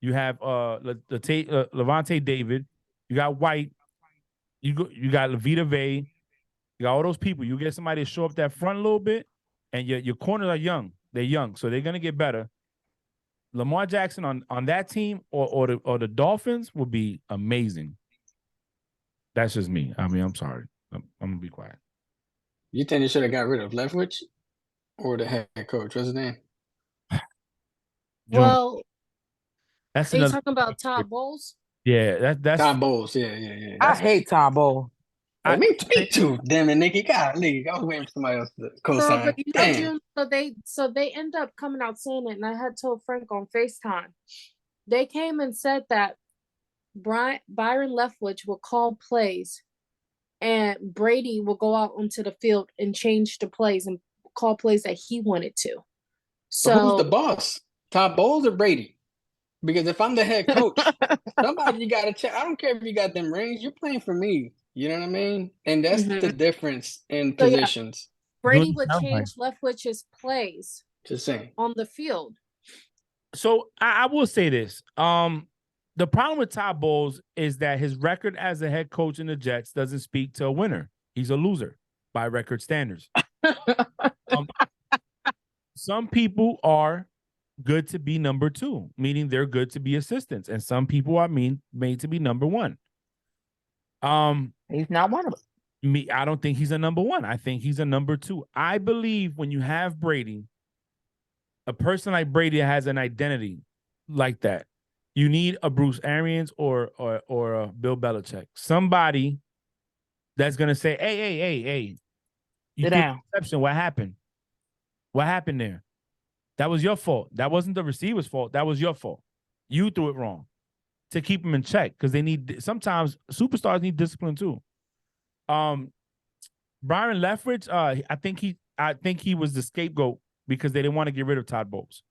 you have Levante David, you got White, you got Levita Vey, you got all those people. You get somebody to show up that front a little bit, and your corners are young. They're young, so they're gonna get better. Lamar Jackson on that team or the Dolphins would be amazing. That's just me. I mean, I'm sorry. I'm gonna be quiet. You think they should have got rid of Leftwich or the head coach? What's his name? Well, that's are you another. talking about Todd Bowles? Yeah, that's Todd Bowles. Yeah. I hate Todd Bowles. Oh, me too. Damn it, Nikki. Golly, I was waiting for somebody else to So, co-sign. but you know, June, so they end up coming out saying it, and I had told Frank on FaceTime. They came and said that Byron Leftwich will call plays, and Brady will go out onto the field and change the plays and call plays that he wanted to. So who's the boss? Todd Bowles or Brady? Because if I'm the head coach, somebody you got to check. I don't care if you got them rings. You're playing for me. You know what I mean? And that's the difference in positions. Yeah. Brady would change Leftwich's plays Just saying on the field. So I will say this. The problem with Todd Bowles is that his record as a head coach in the Jets doesn't speak to a winner. He's a loser by record standards. Some people are good to be number two, meaning they're good to be assistants, and some people are made to be number one. He's not one of them. I don't think he's a number one. I think he's a number two. I believe when you have Brady, a person like Brady has an identity like that. You need a Bruce Arians or a Bill Belichick. Somebody that's gonna say, hey. You Sit down. Exception. What happened? What happened there? That was your fault. That wasn't the receiver's fault. That was your fault. You threw it wrong to keep them in check because sometimes superstars need discipline too. Byron Leftwich, I think he was the scapegoat because they didn't want to get rid of Todd Bowles.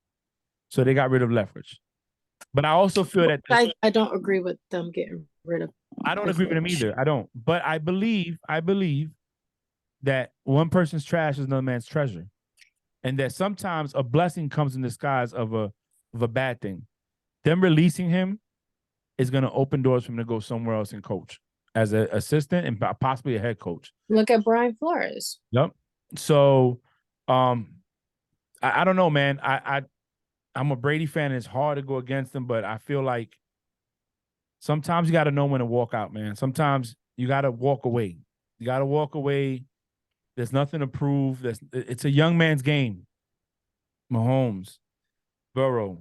So they got rid of Leftwich. But I also feel that I don't agree with them getting rid of. I don't agree with him either. I don't. But I believe that one person's trash is another man's treasure. And that sometimes a blessing comes in disguise of a bad thing. Them releasing him is going to open doors for him to go somewhere else and coach as an assistant and possibly a head coach. Look at Brian Flores. Yep. So, I don't know, man. I'm a Brady fan. And it's hard to go against him, but I feel like sometimes you got to know when to walk out, man. Sometimes you got to walk away. You got to walk away. There's nothing to prove. It's a young man's game. Mahomes, Burrow,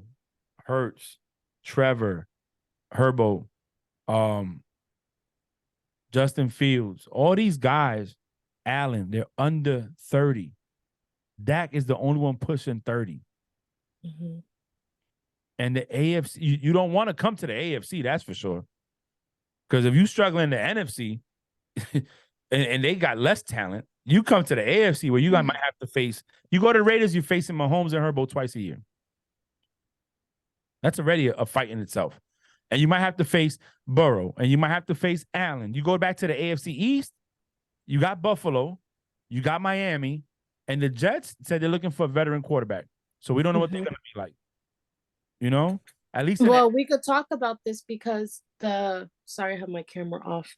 Hurts, Trevor, Herbo, Justin Fields, all these guys Allen, they're under 30. Dak is the only one pushing 30. Mhm. And the AFC, you don't want to come to the AFC, that's for sure. Because if you struggle in the NFC and they got less talent, you come to the AFC where you might have to face, you go to the Raiders, you're facing Mahomes and Herbo twice a year. That's already a fight in itself. And you might have to face Burrow, and you might have to face Allen. You go back to the AFC East, you got Buffalo, you got Miami, and the Jets said they're looking for a veteran quarterback. So we don't know what they're going to be like. You know? At least well, we could talk about this because sorry, I have my camera off.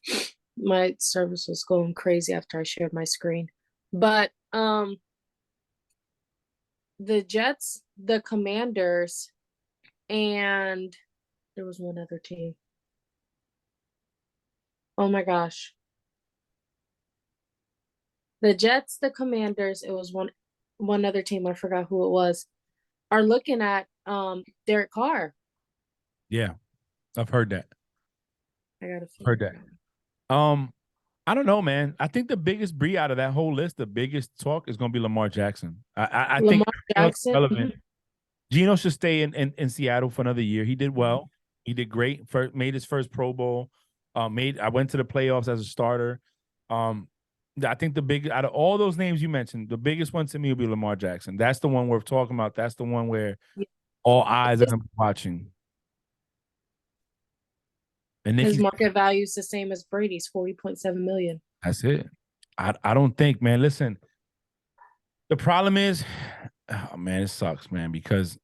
My service was going crazy after I shared my screen. But the Jets, the Commanders, and there was one other team. Oh my gosh. The Jets, the Commanders, it was one other team, I forgot who it was, are looking at Derek Carr. Yeah, I've heard that. I gotta heard that. I don't know, man. I think the biggest Bree out of that whole list, the biggest talk is going to be Lamar Jackson. I think Jackson relevant. Geno should stay in Seattle for another year. He did well. He did great. Made his first Pro Bowl. I went to the playoffs as a starter. I think the big out of all those names you mentioned, the biggest one to me will be Lamar Jackson. That's the one we're talking about. That's the one where all eyes are going to be watching. And his market value is the same as Brady's, $40.7 million. That's it. I don't think, man. Listen, the problem is, oh man, it sucks, man, because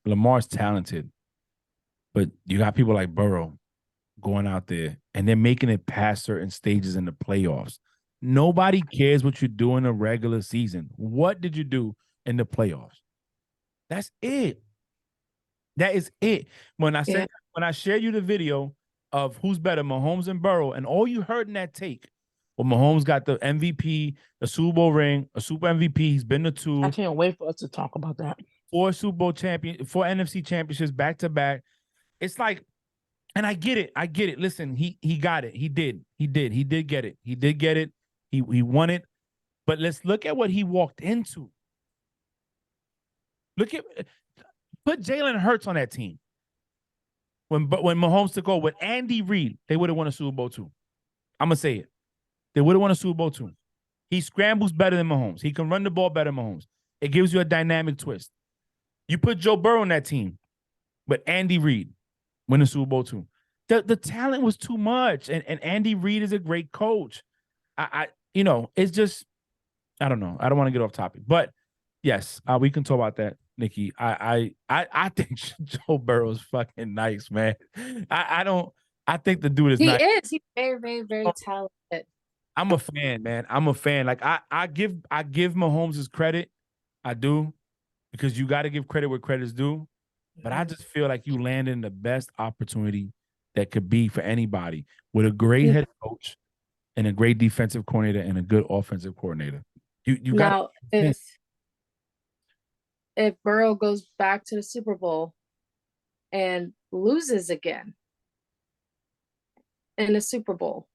Lamar's talented, but you got people like Burrow going out there and they're making it past certain stages in the playoffs. Nobody cares what you do in the regular season. What did you do in the playoffs? That's it. That is it. When I shared you the video of who's better, Mahomes and Burrow, and all you heard in that take, well, Mahomes got the MVP, the Super Bowl ring, a Super MVP. He's been to 2. I can't wait for us to talk about that. 4 Super Bowl champion, 4 NFC championships back to back. It's like, and I get it. Listen, he got it. He did get it. He did get it. He won it. But let's look at what he walked into. Put Jalen Hurts on that team. When Mahomes took over with Andy Reid, they would have won a Super Bowl too. I'm going to say it. They would have won a Super Bowl too. He scrambles better than Mahomes. He can run the ball better than Mahomes. It gives you a dynamic twist. You put Joe Burrow on that team, but Andy Reid win a Super Bowl too. The talent was too much, and Andy Reid is a great coach. It's just, I don't know. I don't want to get off topic, but yes, we can talk about that. Nikki, I think Joe Burrow is fucking nice, man. I think the dude is nice. He's very, very, very talented. I'm a fan, man. I'm a fan. Like I give Mahomes his credit. I do, because you got to give credit where credit's due. But I just feel like you landed in the best opportunity that could be for anybody with a great head coach and a great defensive coordinator and a good offensive coordinator. You got now if Burrow goes back to the Super Bowl and loses again in the Super Bowl,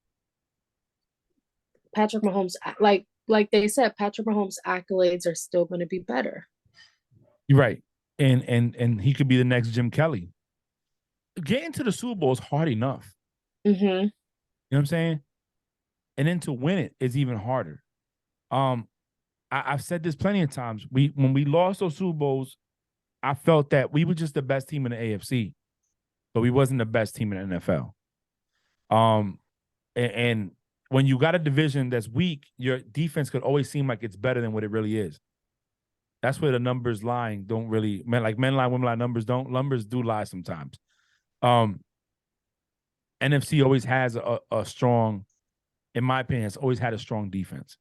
Patrick Mahomes, like they said, Patrick Mahomes' accolades are still going to be better. You're right. And he could be the next Jim Kelly. Getting to the Super Bowl is hard enough. Mm-hmm. You know what I'm saying? And then to win it is even harder. I've said this plenty of times. When we lost those Super Bowls, I felt that we were just the best team in the AFC, but we wasn't the best team in the NFL. And when you got a division that's weak, your defense could always seem like it's better than what it really is. That's where the numbers lying don't really, men lie, women lie, numbers do lie sometimes. NFC always has a strong, in my opinion, has always had a strong defense.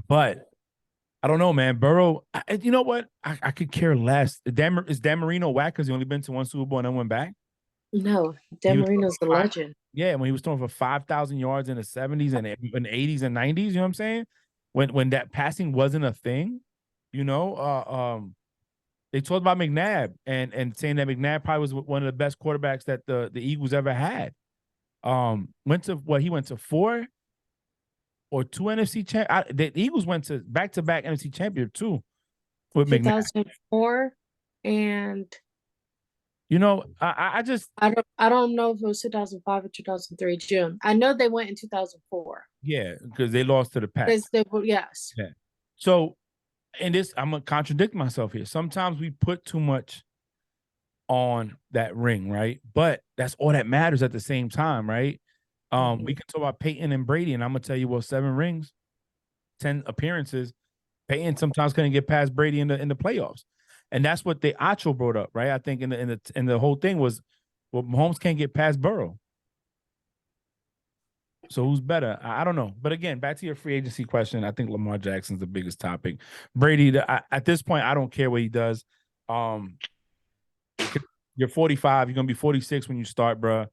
But I don't know, man. Burrow, you know what? I could care less. Is Dan Marino whack because he only been to one Super Bowl and then went back? No, Dan Marino's a legend. Yeah, when he was throwing for 5,000 yards in the 70s and in the 80s and 90s, you know what I'm saying? When that passing wasn't a thing, they talked about McNabb and saying that McNabb probably was one of the best quarterbacks that the Eagles ever had. He went to 4. or 2 NFC champ. The Eagles went to back-to-back NFC championship too with McNabb. 2004 and You know, I just I don't know if it was 2005 or 2003 June. I know they went in 2004. yeah, because they lost to the Pats. They were, yes. Yeah. So, and this I'm gonna contradict myself here. Sometimes we put too much on that ring, right? But that's all that matters at the same time, right? We can talk about Peyton and Brady, and I'm gonna tell you, well, 7 rings, 10 appearances. Peyton sometimes couldn't get past Brady in the playoffs, and that's what the Acho brought up, right? I think in the whole thing was, well, Mahomes can't get past Burrow. So who's better? I don't know. But again, back to your free agency question, I think Lamar Jackson's the biggest topic. Brady, at this point, I don't care what he does. You're 45. You're gonna be 46 when you start, bro.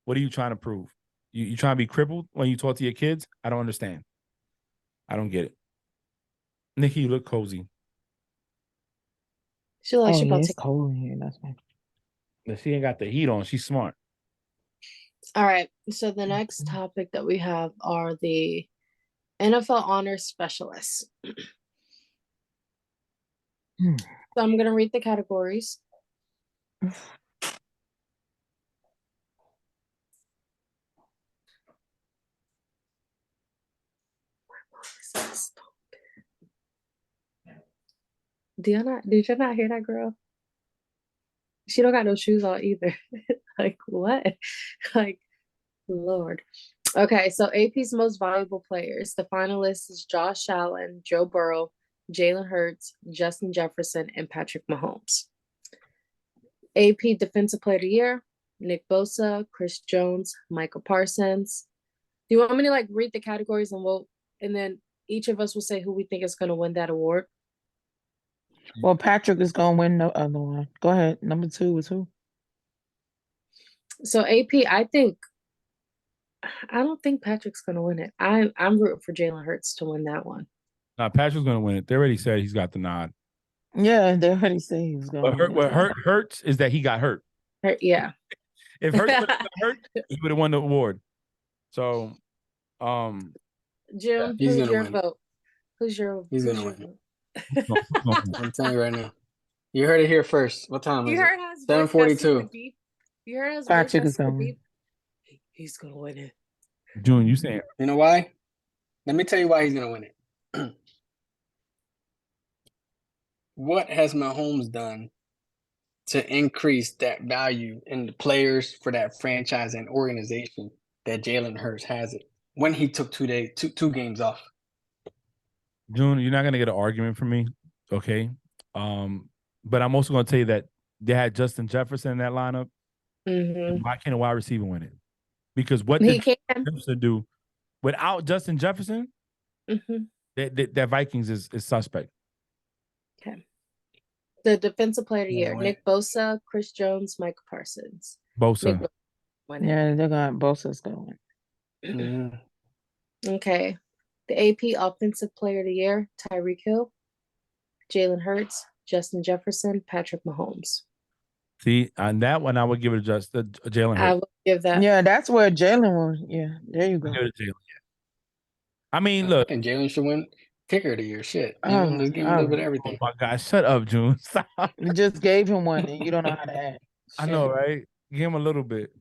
What are you trying to prove? You trying to be crippled when you talk to your kids? I don't understand. I don't get it. Nikki, you look cozy. She looks like she about it's to. cold in here. That's fine. But she ain't got the heat on. She's smart. All right. So the next topic that we have are the NFL honors specialists. So I'm gonna read the categories. Did you not hear that, girl? She don't got no shoes on either. Like what? Like, Lord. Okay, so AP's most valuable players. The finalists is Josh Allen, Joe Burrow, Jalen Hurts, Justin Jefferson, and Patrick Mahomes. AP Defensive Player of the Year, Nick Bosa, Chris Jones, Michael Parsons. Do you want me to like read the categories and then each of us will say who we think is going to win that award? Well, Patrick is going to win the other one. Go ahead. Number 2 is who? So AP, I don't think Patrick's going to win it. I'm rooting for Jalen Hurts to win that one. Nah, Patrick's gonna win it. They already said he's got the nod. Yeah, they already say he was going to win. What hurts is that he got hurt. Yeah. If Hurts would have hurt, he would have won the award. So, Jim, He's who's gonna your win. vote? He's gonna your win. vote? I'm telling you right now. You heard it here first. What time You is heard it? how his voice got 7:42. super deep? You heard his voice Patrick got is super gonna win. deep? He's gonna win it. June, you saying You know why? Let me tell you why he's gonna win it. What has Mahomes done to increase that value in the players for that franchise and organization that Jalen Hurts has it when he took 2 games off? June, you're not gonna get an argument from me, okay? But I'm also gonna tell you that they had Justin Jefferson in that lineup. Mm-hmm. Why can't a wide receiver win it? Because what He did can. Jefferson do without Justin Jefferson? Mm-hmm. That Vikings is suspect. Okay. The Defensive Player of the Yeah, Year: right. Nick Bosa, Chris Jones, Michael Parsons. Bosa. Nick win it. Yeah, they're going to Bosa's going. Mhm. Okay. The AP Offensive Player of the Year: Tyreek Hill, Jalen Hurts, Justin Jefferson, Patrick Mahomes. See, on that one, I would give it just Jalen I Hurts. will give that. Yeah, that's where Jalen was. Yeah, there you go. I'd give it to Jalen. I mean, look. I think Jalen should win Kicker of the Year. Shit. You Oh, know, let's give him a little bit of Oh everything. my God, shut up, June. Stop. You just gave him one and you don't know how to act. I know, right? Give him a little bit.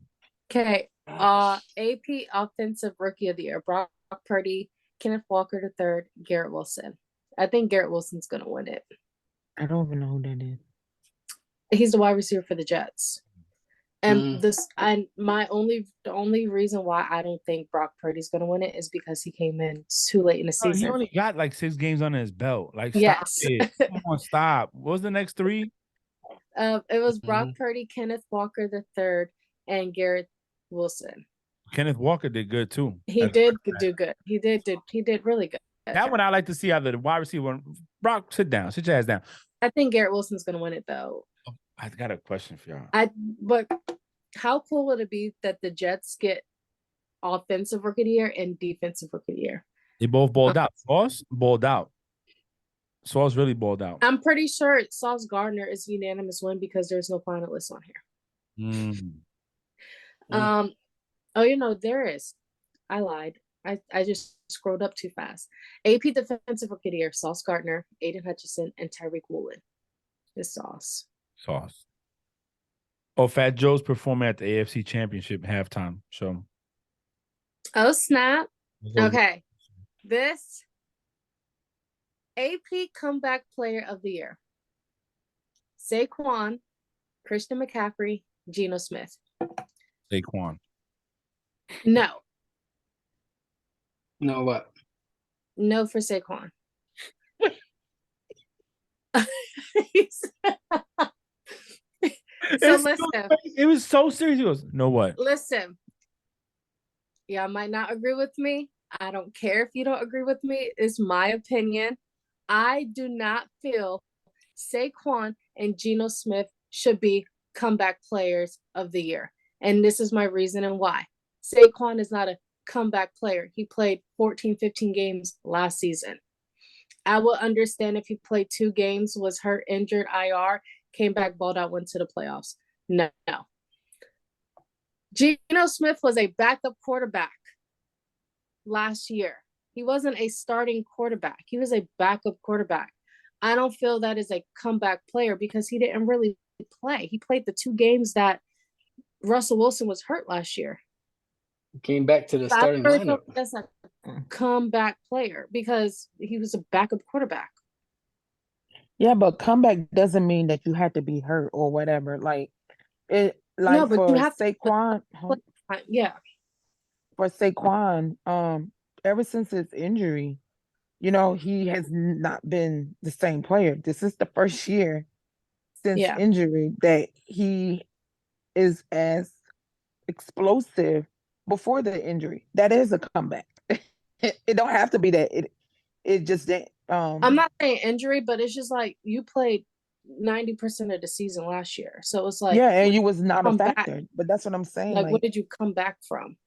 Okay. AP Offensive Rookie of the Year: Brock Purdy, Kenneth Walker III, Garrett Wilson. I think Garrett Wilson's gonna win it. I don't even know who that is. He's the wide receiver for the Jets. And Mm. the only reason why I don't think Brock Purdy's gonna win it is because he came in too late in the Oh, he season. only got like 6 games under his belt. Like, stop Yes. it. Come on, stop. What was the next 3? It was Brock Mhm. Purdy, Kenneth Walker III, and Garrett Wilson. Kenneth Walker did good too. He did do good. He did really good. That one I like to see either the wide receiver. Brock, sit down. Sit your ass down. I think Garrett Wilson's gonna win it though. I got a question for y'all. But how cool would it be that the Jets get Offensive Rookie of the Year and Defensive Rookie of the Year? They both balled out. Sauce balled out. Sauce really balled out. I'm pretty sure Sauce Gardner is unanimous win because there's no finalists on here. Mm. Oh, there is. I lied. I just scrolled up too fast. AP Defensive Rookie of the Year, Sauce Gardner, Aiden Hutchinson, and Tyreek Woolen. This Sauce. Sauce. Oh, Fat Joe's performing at the AFC Championship halftime. So. Oh, snap. Okay. This AP Comeback Player of the Year. Saquon, Christian McCaffrey, Geno Smith. Saquon. No. No what? No for Saquon. So listen. It was so serious. He goes, no what? Listen. Y'all might not agree with me. I don't care if you don't agree with me. It's my opinion. I do not feel Saquon and Geno Smith should be comeback players of the year. And this is my reason and why. Saquon is not a comeback player. He played 14, 15 games last season. I will understand if he played 2 games, was hurt, injured, IR, came back, balled out, went to the playoffs. No. Geno Smith was a backup quarterback last year. He wasn't a starting quarterback. He was a backup quarterback. I don't feel that is a comeback player because he didn't really play. He played the 2 games that Russell Wilson was hurt last year. Came back to the starting lineup. That's a comeback player because he was a backup quarterback. Yeah, but comeback doesn't mean that you have to be hurt or whatever. Like it, like No, but for you have Saquon, yeah. for Saquon, ever since his injury, he has not been the same player. This is the first year since injury that he is as explosive before the injury. That is a comeback. It don't have to be that. It just that. I'm not saying injury, but it's just like you played 90% of the season last year, so it's like and you was not a factor. Back, but that's what I'm saying. Like, what did you come back from?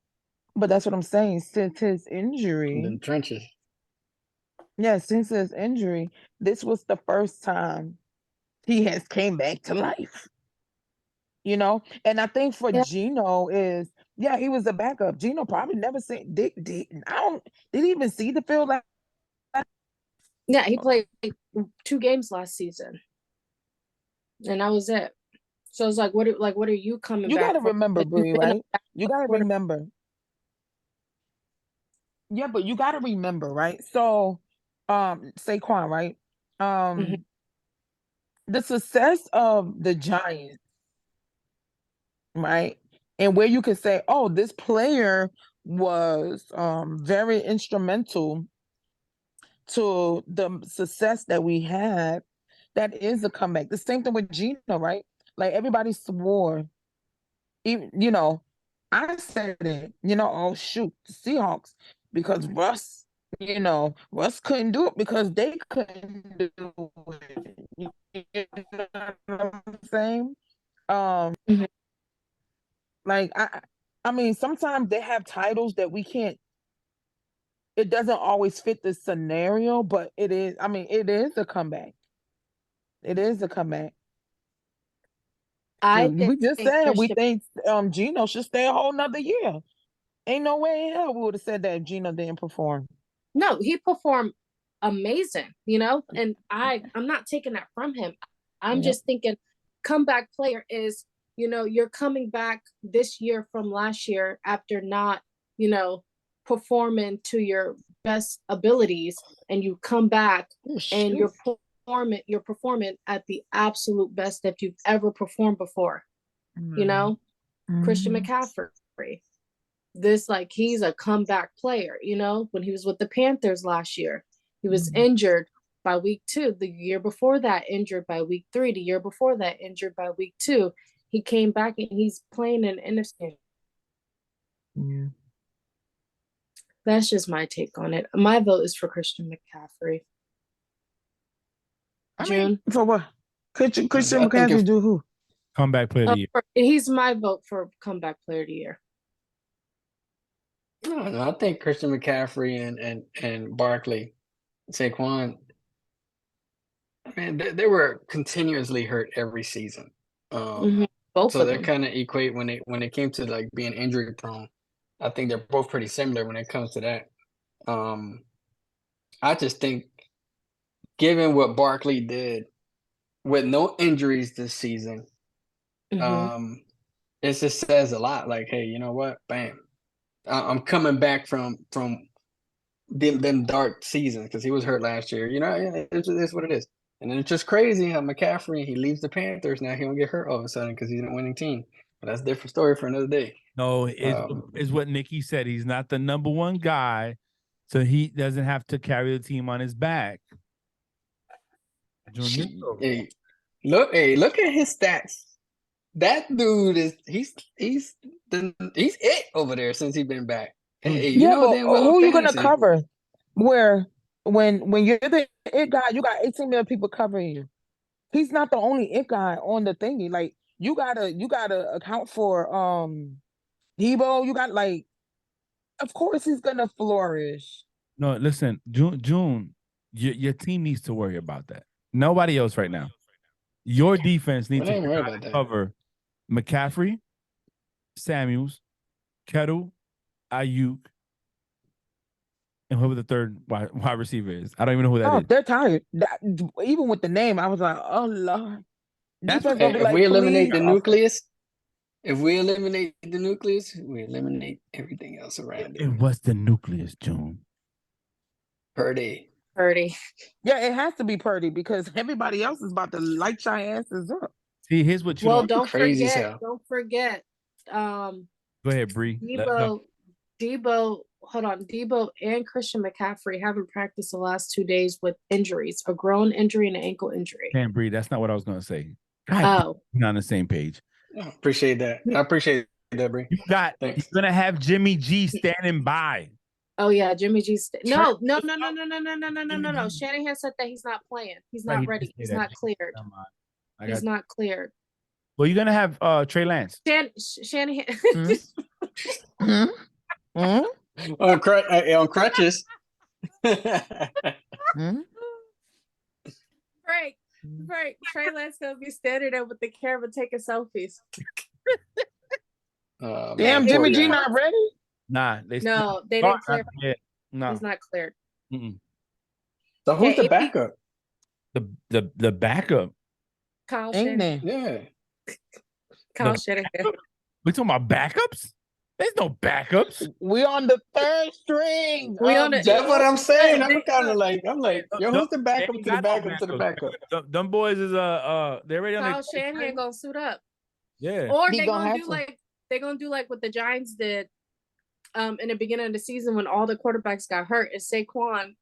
But that's what I'm saying. Since his injury, in the trenches. Yeah, since his injury, this was the first time he has came back to life. And I think for Geno is, he was a backup. Geno probably never seen did he even see the field like Yeah, he played 2 games last season. And that was it. So it's like what are you coming you back? You gotta remember, Bree, right? You gotta remember. Yeah, but you gotta remember, right? So Saquon, right? The success of the Giants, right? And where you could say, oh, this player was very instrumental to the success that we had, that is a comeback. The same thing with Geno, right? Like everybody swore, even, I said it, oh shoot, the Seahawks, because Russ couldn't do it because they couldn't do it. You know what I'm saying? Like I mean, sometimes they have titles that we can't. It doesn't always fit the scenario, but it is. I mean, it is a comeback. It is a comeback. We just said we think Geno should stay a whole nother year. Ain't no way in hell we would have said that if Geno didn't perform. No, he performed amazing, and I'm not taking that from him. I'm just thinking comeback player is, you're coming back this year from last year after not, performing to your best abilities, and you come back and you're performing at the absolute best that you've ever performed before. Christian McCaffrey, he's a comeback player. When he was with the Panthers last year, he was injured by week 2. The year before that, injured by week 3. The year before that, injured by week 2. He came back and he's playing in NFC. That's just my take on it. My vote is for Christian McCaffrey. June? For what? Christian McCaffrey do who? Comeback player of the year. He's my vote for comeback player of the year. No, I think Christian McCaffrey and Barkley, Saquon, man, they were continuously hurt every season. Both so of they them. kind of equate when it came to like being injury prone. I think they're both pretty similar when it comes to that. I just think, given what Barkley did with no injuries this season, it just says a lot. Like, hey, you know what? Bam, I'm coming back from them dark seasons because he was hurt last year. You know, it's what it is. And then it's just crazy how McCaffrey, he leaves the Panthers, now he don't get hurt all of a sudden because he's in a winning team. But that's a different story for another day. No, is what Nikki said. He's not the number one guy, so he doesn't have to carry the team on his back. Hey, look at his stats. That dude he's it over there since he's been back. Hey, you Yeah, know but damn well who are you gonna fantasy. cover? Where when you're the it guy, you got 18 million people covering you. He's not the only it guy on the thingy. Like you gotta account for Debo. You got like, of course he's gonna flourish. No, listen, June, your team needs to worry about that. Nobody else right now. Your defense needs I ain't worried to about that. cover McCaffrey, Samuels, Kettle, Ayuk, and whoever the third wide receiver is. I don't even know who that is. They're tired. Even with the name, I was like, oh Lord. That's Defense gonna be If like, we eliminate please. the nucleus, we eliminate everything else around it. And what's the nucleus, June? Purdy. Yeah, it has to be Purdy because everybody else is about to light your asses up. See, here's what you Well, don't. don't forget. Go ahead, Bree. Debo, hold on. Debo and Christian McCaffrey haven't practiced the last 2 days with injuries, a groin injury and an ankle injury. Can't Bree. That's not what I was gonna say. God, we're not on the same page. Appreciate that. I appreciate that, Bree. You're gonna have Jimmy G standing by. Oh yeah, Jimmy G. No. Shanahan said that he's not playing. He's not ready. He's not cleared. He's not cleared. Well, you're gonna have Trey Lance. Shanahan. On crutches. Right. Trey Lance gonna be standing there with the camera taking selfies. Damn, Jimmy G not ready? Nah, they didn't clear. No, he's not cleared. So who's the backup? The backup. Kyle Shanahan. Yeah. Kyle Shanahan. We talking about backups? There's no backups. We on the third string. That's what I'm saying. I'm like, yo, who's the backup to the backup to the backup? Them boys is they're ready on Kyle Shanahan gonna suit up. Yeah. Or they're gonna do like what the Giants did in the beginning of the season when all the quarterbacks got hurt and Saquon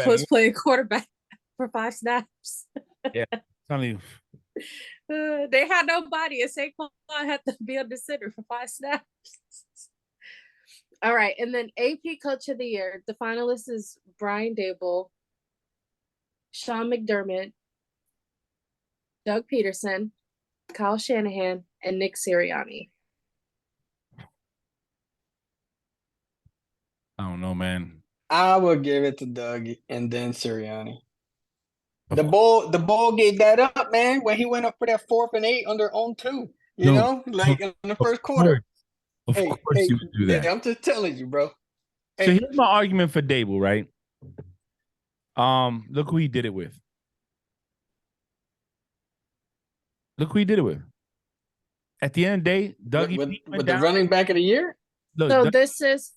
was playing quarterback for 5 snaps. Yeah. Tell you. They had nobody, and Saquon had to be on the center for 5 snaps. All right, and then AP Coach of the Year. The finalists is Brian Daboll, Sean McDermott, Doug Peterson, Kyle Shanahan, and Nick Sirianni. I don't know, man. I would give it to Doug and then Sirianni. The ball gave that up, man, when he went up for that 4th and 8 on their own 2. You know, like in the first quarter. Of course you would do that. Yeah, I'm just telling you, bro. So here's my argument for Daboll, right? Look who he did it with. At the end of the day, Dougie with the running back of the year. Look, this is.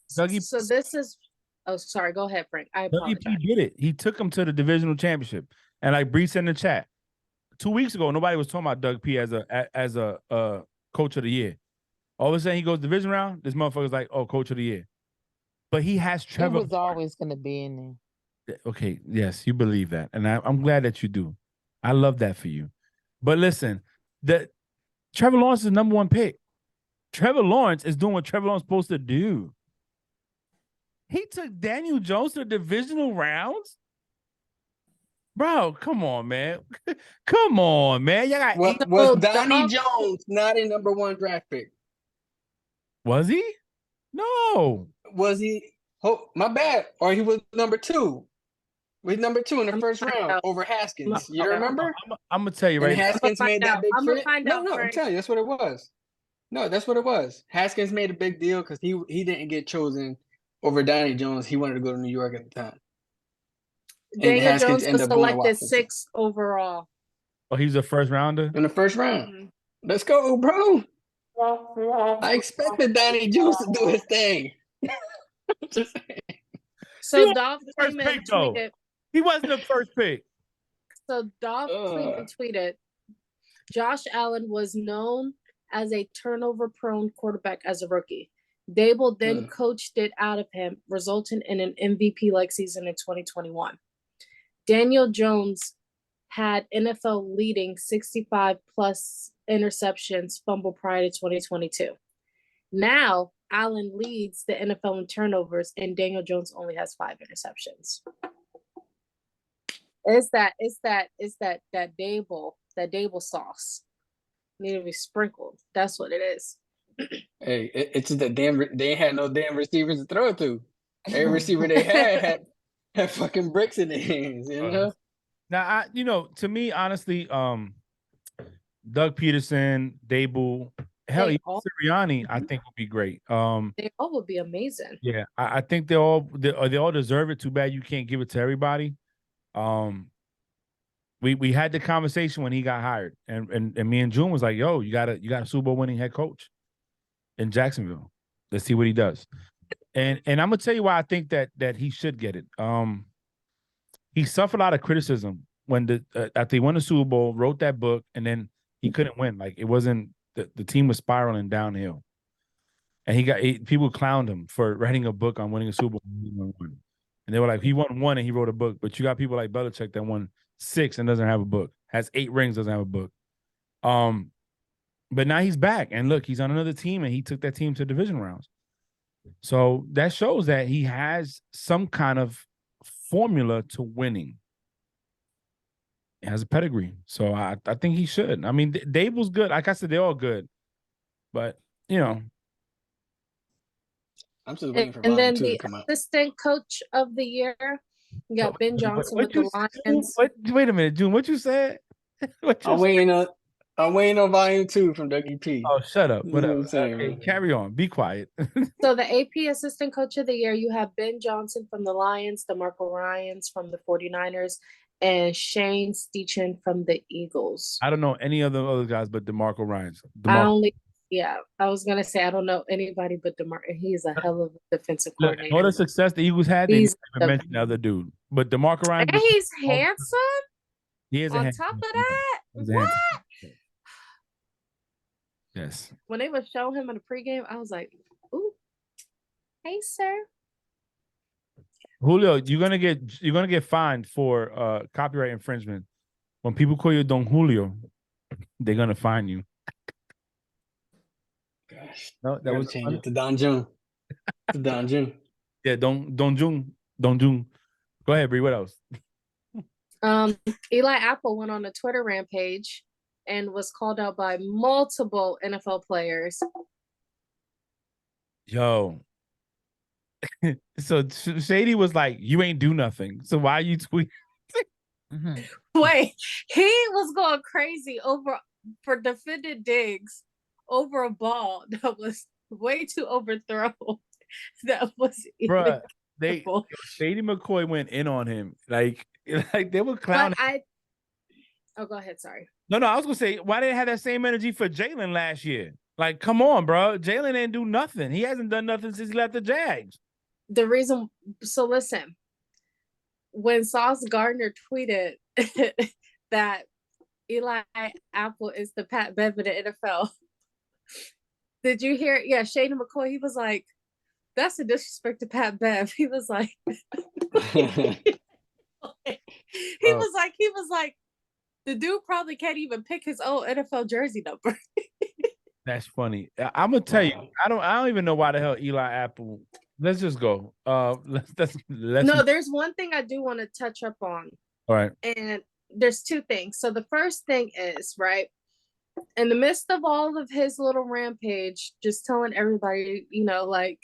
Oh, sorry. Go ahead, Frank. I apologize. Dougie P did it. He took him to the divisional championship, and like Bree said in the chat, 2 weeks ago, nobody was talking about Doug P as a coach of the year. All of a sudden, he goes division round. This motherfucker's like, oh, coach of the year. But he has Trevor. He was always going to be in there. Okay, yes, you believe that, and I'm glad that you do. I love that for you. But listen, Trevor Lawrence is number 1 pick. Trevor Lawrence is doing what Trevor Lawrence is supposed to do. He took Daniel Jones to the divisional rounds. Bro, come on, man. Come on, man. Was Donnie Jones not a number 1 draft pick? Was he? No. Was he? Oh, my bad. Or he was number 2. He's number 2 in the first round over Haskins. You remember? I'm gonna tell you right now. Haskins made that big I'm gonna find out. No, I'm telling you, that's what it was. No, that's what it was. Haskins made a big deal because he didn't get chosen over Danny Jones. He wanted to go to New York at the time. And Daniel Haskins Jones ended was up going to selected Washington 6th overall. Oh, he's a first rounder. in the first round. Mhm. Let's go, bro. I expected Danny Jones to do his thing. Just saying. He So wasn't Dolph the first came and pick, though. tweeted. He wasn't the first pick. So Dolph came and tweeted, Josh Allen was known as a turnover-prone quarterback as a rookie. Dable then coached it out of him, resulting in an MVP-like season in 2021. Daniel Jones had NFL leading 65-plus interceptions fumble prior to 2022. Now, Allen leads the NFL in turnovers, and Daniel Jones only has 5 interceptions. It's that Dable sauce. Need to be sprinkled. That's what it is. Hey, it's just that they ain't had no damn receivers to throw it to. Every receiver they had fucking bricks in their hands, you know? Now, to me, honestly, Doug Peterson, Dable, hell, even Sirianni, I think would be great. They all would be amazing. Yeah, I think they all deserve it. Too bad you can't give it to everybody. We had the conversation when he got hired, and me and June was like, "Yo, you got a Super Bowl winning head coach in Jacksonville. Let's see what he does." And I'm gonna tell you why I think that he should get it. He suffered a lot of criticism when after he won the Super Bowl, wrote that book, and then he couldn't win. Like it wasn't the team was spiraling downhill, and people clowned him for writing a book on winning a Super Bowl. And they were like, he won 1 and he wrote a book, but you got people like Belichick that won 6 and doesn't have a book, has 8 rings, doesn't have a book. But now he's back, and look, he's on another team, and he took that team to division rounds. So that shows that he has some kind of formula to winning. He has a pedigree, so I think he should. I mean, Dable's good. Like I said, they're all good, but I'm just waiting for and then 2 the to come out. assistant coach of the year, you got Ben Johnson with the Lions. Wait a minute, June. What you said? I'm waiting on volume 2 from Dougie P. Oh, shut up. Whatever. I'm saying, Okay, carry on. Be quiet. So the AP assistant coach of the year, you have Ben Johnson from the Lions, DeMarco Ryans from the 49ers, and Shane Steichen from the Eagles. I don't know any of the other guys but DeMarco Ryans. I was gonna say I don't know anybody but DeMarco. He's a hell of a defensive coordinator. All the success the Eagles had, they didn't even mention the other dude. But DeMarco Ryans, and he's handsome. He is on top of that. What? Yes. When they would show him in the pregame, I was like, "Ooh, hey, sir." Julio, you're gonna get fined for copyright infringement. When people call you Don Julio, they're gonna fine you. Gosh, no, that was change it to Don June. To Don June. Yeah, Don June. Go ahead, Bree. What else? Eli Apple went on a Twitter rampage and was called out by multiple NFL players. Yo. So Shady was like, "You ain't do nothing. So why you tweet?" Wait, he was going crazy for defending Diggs over a ball that was way too overthrown. That was bruh. Shady McCoy went in on him. Like they were clowning. Oh, go ahead. Sorry. No, I was gonna say, why didn't they have that same energy for Jalen last year? Like, come on, bro. Jalen didn't do nothing. He hasn't done nothing since he left the Jags. So listen, when Sauce Gardner tweeted that Eli Apple is the Pat Bev of the NFL, did you hear? Yeah, Shady McCoy, he was like, "That's a disrespect to Pat Bev." He was like, he was like, the dude probably can't even pick his own NFL jersey number. That's funny. I'm gonna tell you, I don't even know why the hell Eli Apple. Let's just go. Let's there's one thing I do want to touch up on. All right. And there's 2 things. So the first thing is, right, in the midst of all of his little rampage, just telling everybody, like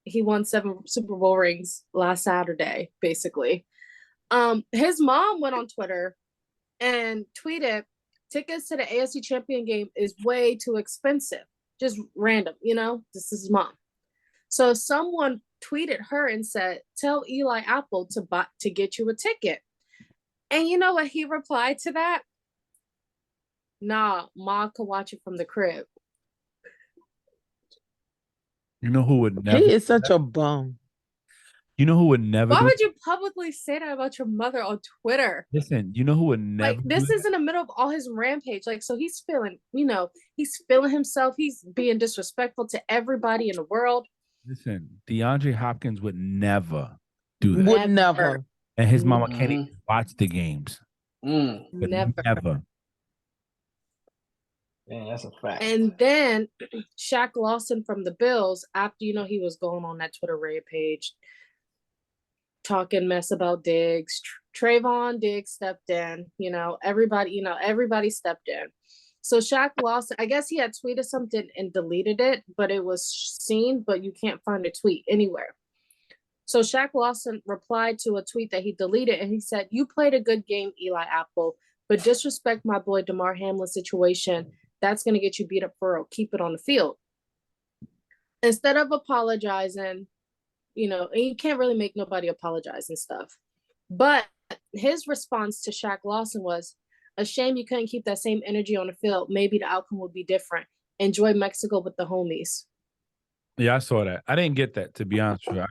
he won 7 Super Bowl rings last Saturday, basically. His mom went on Twitter and tweeted, "Tickets to the AFC Champion game is way too expensive." just random, this is his mom. So someone tweeted her and said, tell Eli Apple to get you a ticket. And you know what he replied to that? Nah, Ma could watch it from the crib. You know who would never? He is such a bum. You know who would never? Why would you publicly say that about your mother on Twitter? Listen, you know who would never? Like, this is in the middle of all his rampage. Like, so he's feeling, he's feeling himself. He's being disrespectful to everybody in the world. Listen, DeAndre Hopkins would never do that. Would never. And his mama can't even watch the games. Never. Never. Yeah, that's a fact. And then Shaq Lawson from the Bills, after he was going on that Twitter rampage, talking mess about Diggs, Trayvon Diggs stepped in. Everybody stepped in. So Shaq Lawson, I guess he had tweeted something and deleted it, but it was seen, but you can't find a tweet anywhere. So Shaq Lawson replied to a tweet that he deleted, and he said, "You played a good game, Eli Apple, but disrespect my boy Damar Hamlin situation. That's going to get you beat up for real. Keep it on the field." Instead of apologizing, and you can't really make nobody apologize and stuff. But his response to Shaq Lawson was, "A shame you couldn't keep that same energy on the field. Maybe the outcome would be different. Enjoy Mexico with the homies." Yeah, I saw that. I didn't get that, to be honest with you.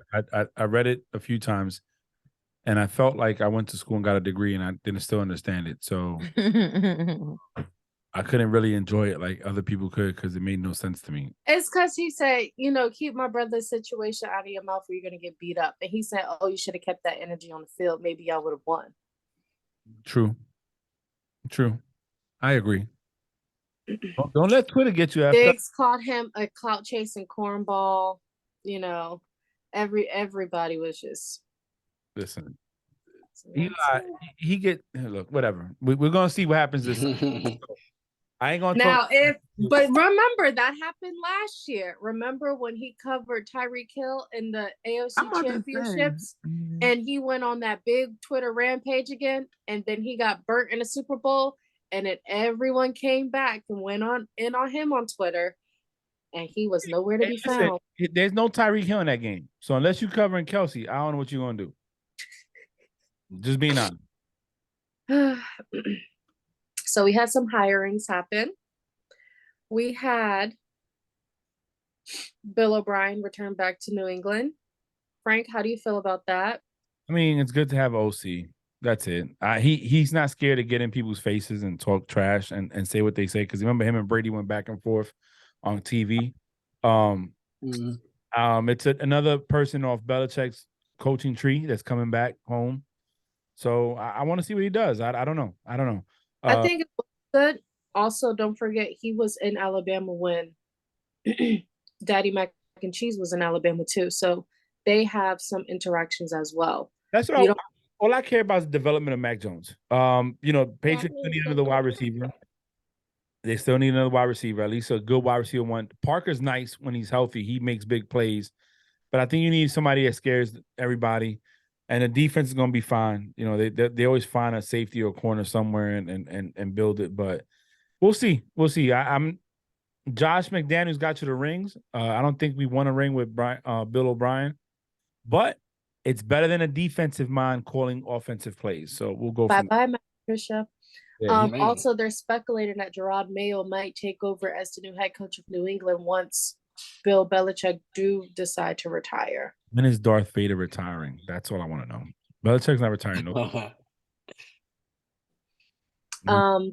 I read it a few times, and I felt like I went to school and got a degree, and I didn't still understand it. So I couldn't really enjoy it like other people could because it made no sense to me. It's because he said, keep my brother's situation out of your mouth or you're going to get beat up. And he said, oh, you should have kept that energy on the field. Maybe y'all would have won. True. I agree. Don't let Twitter get you after. Diggs called him a clout chasing cornball. Everybody was just. Listen, Eli, look, whatever. We're gonna see what happens this. I ain't gonna now but remember that happened last year. Remember when he covered Tyreek Hill in the AFC championships, and he went on that big Twitter rampage again, and then he got burnt in the Super Bowl. And then everyone came back and went on him on Twitter, and he was nowhere to be found. There's no Tyreek Hill in that game. So unless you're covering Kelsey, I don't know what you're going to do. Just being honest. So we had some hirings happen. We had Bill O'Brien return back to New England. Frank, how do you feel about that? I mean, it's good to have OC. That's it. He's not scared to get in people's faces and talk trash and say what they say. Because remember, him and Brady went back and forth on TV. It's another person off Belichick's coaching tree that's coming back home. So I want to see what he does. I don't know. I think it was good. Also, don't forget he was in Alabama when Daddy Mac and Cheese was in Alabama too. So they have some interactions as well. That's what all I care about is the development of Mac Jones. Patriots still need another wide receiver. They still need another wide receiver, at least a good wide receiver one. Parker's nice when he's healthy. He makes big plays. But I think you need somebody that scares everybody. And the defense is going to be fine. They always find a safety or corner somewhere and build it. But we'll see. I'm Josh McDaniels got you the rings. I don't think we won a ring with Bill O'Brien. But it's better than a defensive mind calling offensive plays. So we'll go from Bye, Matt Patricia. Yeah, also, they're speculating that Gerard Mayo might take over as the new head coach of New England once Bill Belichick do decide to retire. When is Darth Vader retiring? That's all I want to know. Belichick's not retiring. No.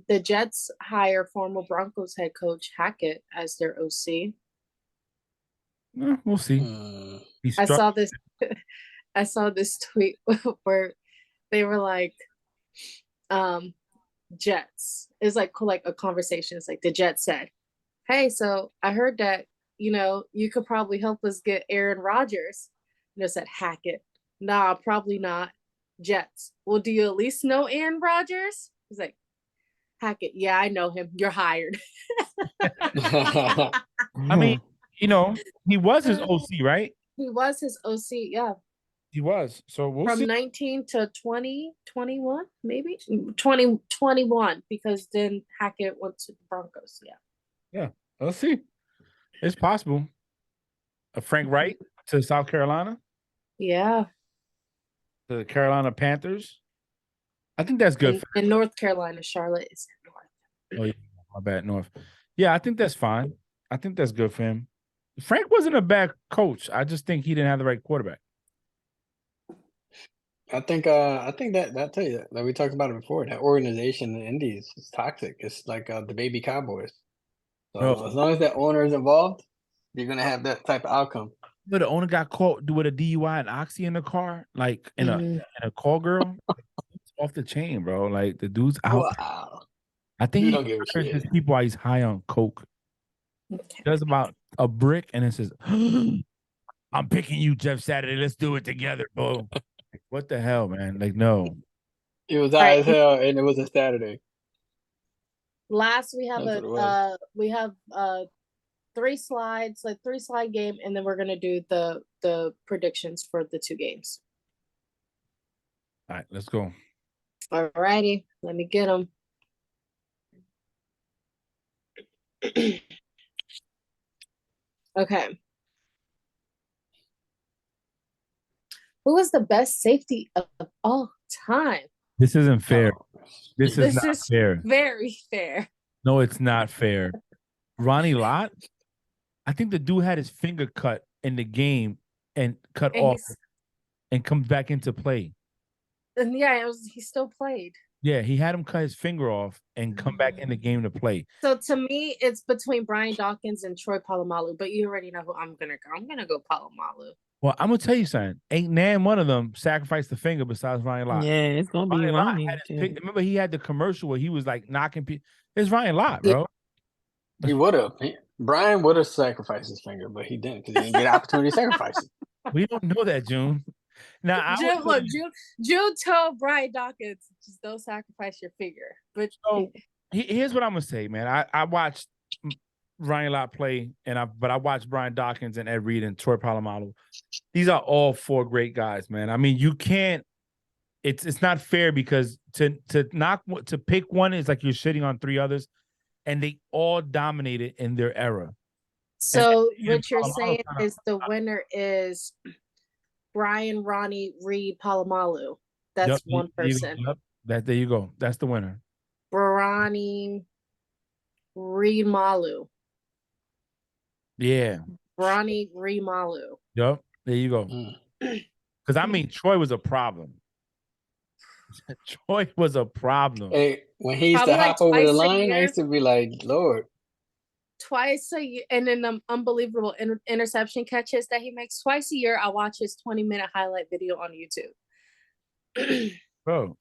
The Jets hire former Broncos head coach Hackett as their OC. We'll see. I saw this tweet where they were like, Jets. It's like a conversation. It's like the Jets said, "Hey, so I heard that, you could probably help us get Aaron Rodgers." And it said Hackett. "Nah, probably not." Jets. "Well, do you at least know Aaron Rodgers?" He's like, Hackett. "Yeah, I know him. You're hired." I mean, he was his OC, right? He was his OC, yeah. He was. So we'll From see. 19 to 2021, maybe 2021, because then Hackett went to the Broncos. Yeah. Yeah, let's see. It's possible. A Frank Wright to South Carolina, Yeah, to the Carolina Panthers. I think that's good. in North Carolina, Charlotte is in Oh, yeah, my bad, North. Yeah, I think that's fine. I think that's good for him. Frank wasn't a bad coach. I just think he didn't have the right quarterback. I think that I tell you that, like we talked about it before. That organization in Indy is toxic. It's like the baby Cowboys. So Bro, as long as that owner is involved, you're gonna have that type of outcome. but the owner got caught with a DUI and oxy in the car, like in Mhm. a call girl. It's off the chain, bro. Like the dude's out. Wow, I think you he don't give a his shit. people while he's high on coke. Okay. Does about a brick and it says, "I'm picking you, Jeff Saturday. Let's do it together, bro." Like, what the hell, man? Like, no. It was All high right. as hell, and it was a Saturday. Last, we have That's what it was. we have 3 slides, like 3-slide game, and then we're gonna do the predictions for the 2 games. All right, let's go. All righty, let me get them. Okay. Who is the best safety of all time? This isn't fair. Oh, This is This not is fair. very fair. No, it's not fair. Ronnie Lott, I think the dude had his finger cut in the game and cut And off and comes back into play. yeah, he still played. Yeah, he had him cut his finger off and come back in the game to play. So to me, it's between Brian Dawkins and Troy Polamalu, but you already know who I'm gonna go. I'm gonna go Polamalu. Well, I'm gonna tell you something. Ain't nan one of them sacrificed the finger besides Ryan Lott. Yeah, it's gonna be Ryan Lott Ronnie. had his too. remember he had the commercial where he was like knocking people. It's Ryan Lott, Yeah. bro. he would have. Brian would have sacrificed his finger, but he didn't because he didn't get an opportunity to sacrifice it. We don't know that, June. Now I June, will look, tell you- June told Brian Dawkins, just don't sacrifice your finger. But So here's what I'm gonna say, man. I watched Ryan Lott play, but I watched Brian Dawkins and Ed Reed and Troy Polamalu. These are all 4 great guys, man. I mean, you can't. It's not fair because to pick one is like you're shitting on 3 others, and they all dominated in their era. so And what you're Polamalu saying kinda- is the winner is Brian, Ronnie, Reed, Polamalu. That's Yep, one there you go. person. Yep, there you go. That's the winner. Ronnie, Reed, Malu. Yeah. Ronnie, Reed, Malu. Yep. There you go. Mm. Because I mean, Troy was a problem. Troy was a problem. Hey, when he used Probably to like hop over twice the a line, I year. used to be like, Lord. Twice a year, and then unbelievable interception catches that he makes twice a year. I watch his 20-minute highlight video on YouTube. Bro,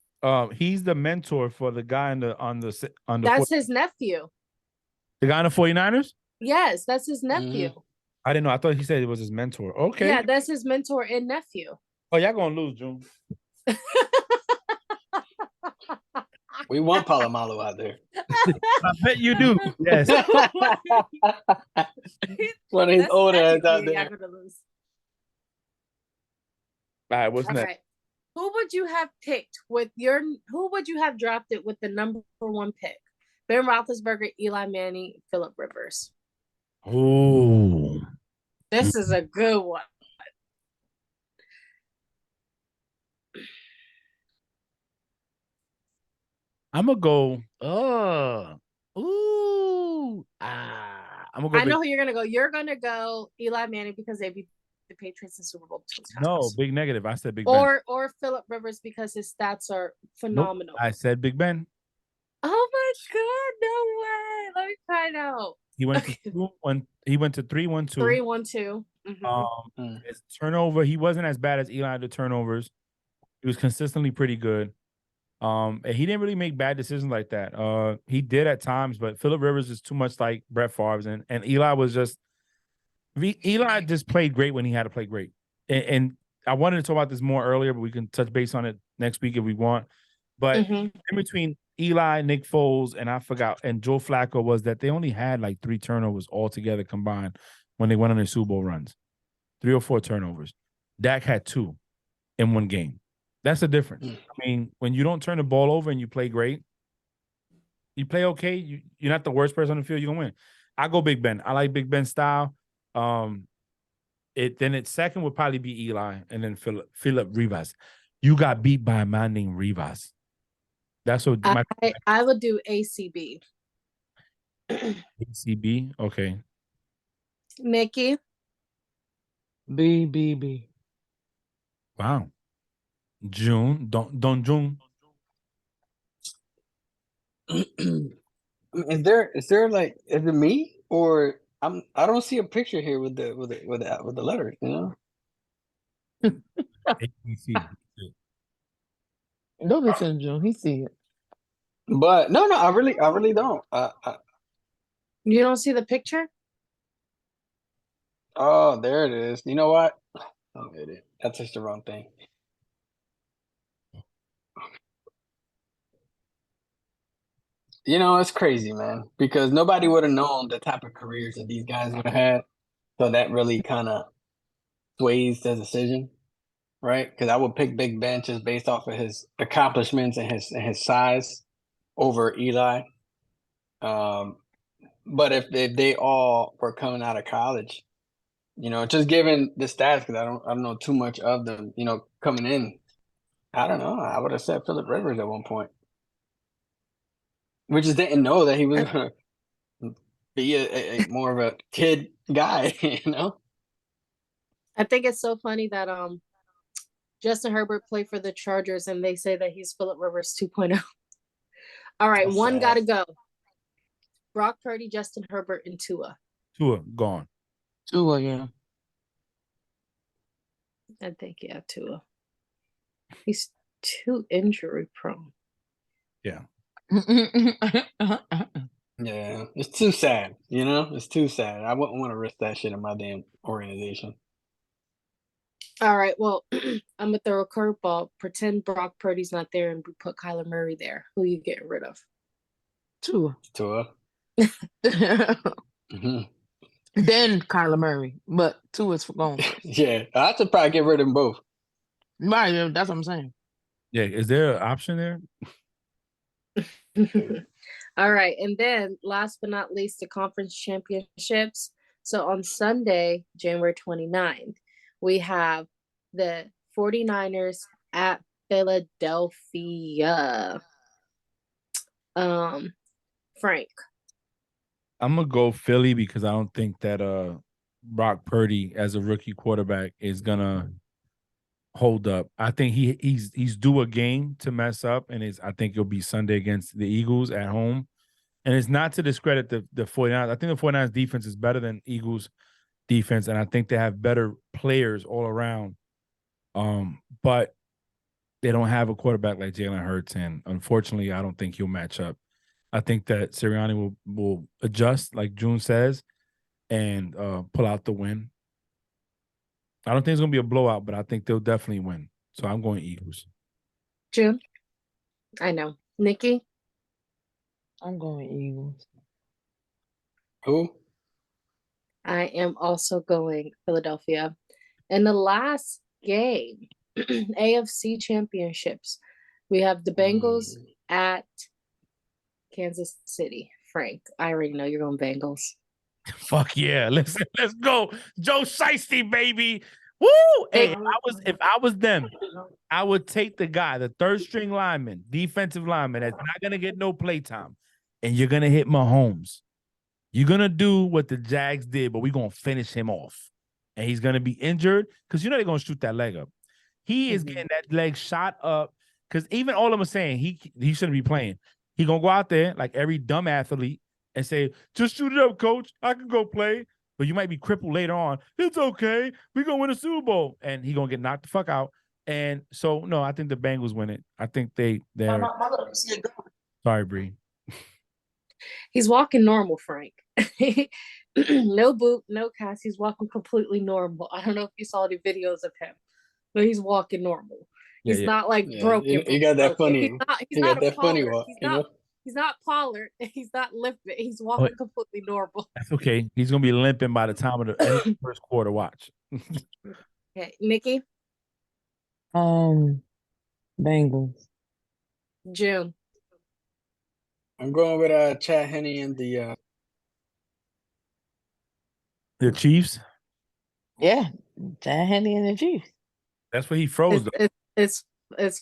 he's the mentor for the guy on the That's his nephew. the guy on the 49ers? Yes, that's his nephew. I didn't know. I thought he said it was his mentor. Okay. Yeah, that's his mentor and nephew. Oh, y'all gonna lose, June. We want Polamalu out there. I bet you do. Yes. One of his That's old ass technically out there. y'all gonna lose. All right, what's All next? right. Who would you have picked who would you have drafted with the number 1 pick? Ben Roethlisberger, Eli Manning, Phillip Rivers. Oh. This is a good one. I'm gonna go. I'm gonna go. I know who you're gonna go. You're gonna go Eli Manning because they beat the Patriots in Super Bowl 2 times. No, big negative. I said Big Ben. Or Phillip Rivers because his stats are Nope, phenomenal. I said Big Ben. Oh my god, no way. Let me find out. He went to 2-1. He went to 3-1-2. 3-1-2. His turnover, he wasn't as bad as Eli at the turnovers. He was consistently pretty good. And he didn't really make bad decisions like that. He did at times, but Phillip Rivers is too much like Brett Favre, and Eli was just Eli just played great when he had to play great. And I wanted to talk about this more earlier, but we can touch base on it next week if we want. But in between Eli, Nick Foles, and Joe Flacco was that they only had like 3 turnovers altogether combined when they went on their Super Bowl runs. 3 or 4 turnovers. Dak had 2 in one game. That's the difference. I mean, when you don't turn the ball over and you play great, you play okay, you're not the worst person on the field, you're going to win. I go Big Ben. I like Big Ben style. Its second would probably be Eli, and then Philip Rivas. You got beat by a man named Rivas. That's what I would do ACB. ACB. Okay. Nikki. B. Wow. June. Don June. Is there like, is it me or I don't see a picture here with the letters, you know? ABC. Don't listen to June. He see it. But no, I really don't. You don't see the picture? Oh, there it is. You know what? Oh, idiot. I touched the wrong thing. You know, it's crazy, man, because nobody would have known the type of careers that these guys would have had. So that really kind of sways the decision, right? Because I would pick Big Ben just based off of his accomplishments and his size over Eli. But if they all were coming out of college, you know, just given the stats, because I don't know too much of them, you know, coming in, I don't know. I would have said Philip Rivers at one point. We just didn't know that he was gonna be a more of a kid guy, you know. I think it's so funny that Justin Herbert played for the Chargers and they say that he's Philip Rivers 2.0. All right, That's one sad. gotta go. Brock Purdy, Justin Herbert, and Tua. Tua gone. Tua, yeah. I think Tua. He's too injury prone. Yeah. Yeah, it's too sad, you know? It's too sad. I wouldn't want to risk that shit in my damn organization. All right, well, I'm gonna throw a curveball. Pretend Brock Purdy's not there and we put Kyler Murray there. Who you getting rid of? Tua. Mhm. Then Kyler Murray, but Tua's for going. Yeah, I should probably get rid of them both. Right, that's what I'm saying. Yeah. Is there an option there? All right, and then last but not least, the conference championships. So on Sunday, January 29th, we have the 49ers at Philadelphia. Frank. I'm gonna go Philly because I don't think that Brock Purdy as a rookie quarterback is gonna hold up. I think he's due a game to mess up, and I think it'll be Sunday against the Eagles at home. And it's not to discredit the 49ers. I think the 49ers defense is better than Eagles defense, and I think they have better players all around. But they don't have a quarterback like Jalen Hurts, and unfortunately, I don't think he'll match up. I think that Sirianni will adjust, like June says, and pull out the win. I don't think it's gonna be a blowout, but I think they'll definitely win. So I'm going Eagles. June. I know. Nikki. I'm going Eagles. Who? I am also going Philadelphia. In the last game, AFC championships, we have the Bengals at Kansas City. Frank, I already know you're going Bengals. Fuck yeah. Let's go. Joe Shiesty, baby. Woo! Hey, if I was them, I would take the guy, the third string lineman, defensive lineman, that's not gonna get no play time. And you're gonna hit Mahomes. You're gonna do what the Jags did, but we're gonna finish him off. And he's gonna be injured because they're gonna shoot that leg up. He is getting that leg shot up because even all of them are saying he shouldn't be playing. He gonna go out there like every dumb athlete and say, just shoot it up, coach. I can go play. But you might be crippled later on. It's okay. We're gonna win a Super Bowl. And he gonna get knocked the fuck out. And so no, I think the Bengals win it. I think they're sorry, Bree. He's walking normal, Frank. No boot, no cast. He's walking completely normal. I don't know if you saw the videos of him, but he's walking normal. He's not like broken. He got that funny. He's not that funny Pollard. walk. He's not Pollard. He's not limping. He's walking completely normal. That's okay. He's gonna be limping by the time of the end of the first quarter. Watch. Okay, Nikki. Bengals. June. I'm going with Chad Henne and the The Chiefs. Yeah, John Henry and the Chiefs. That's what he froze. It's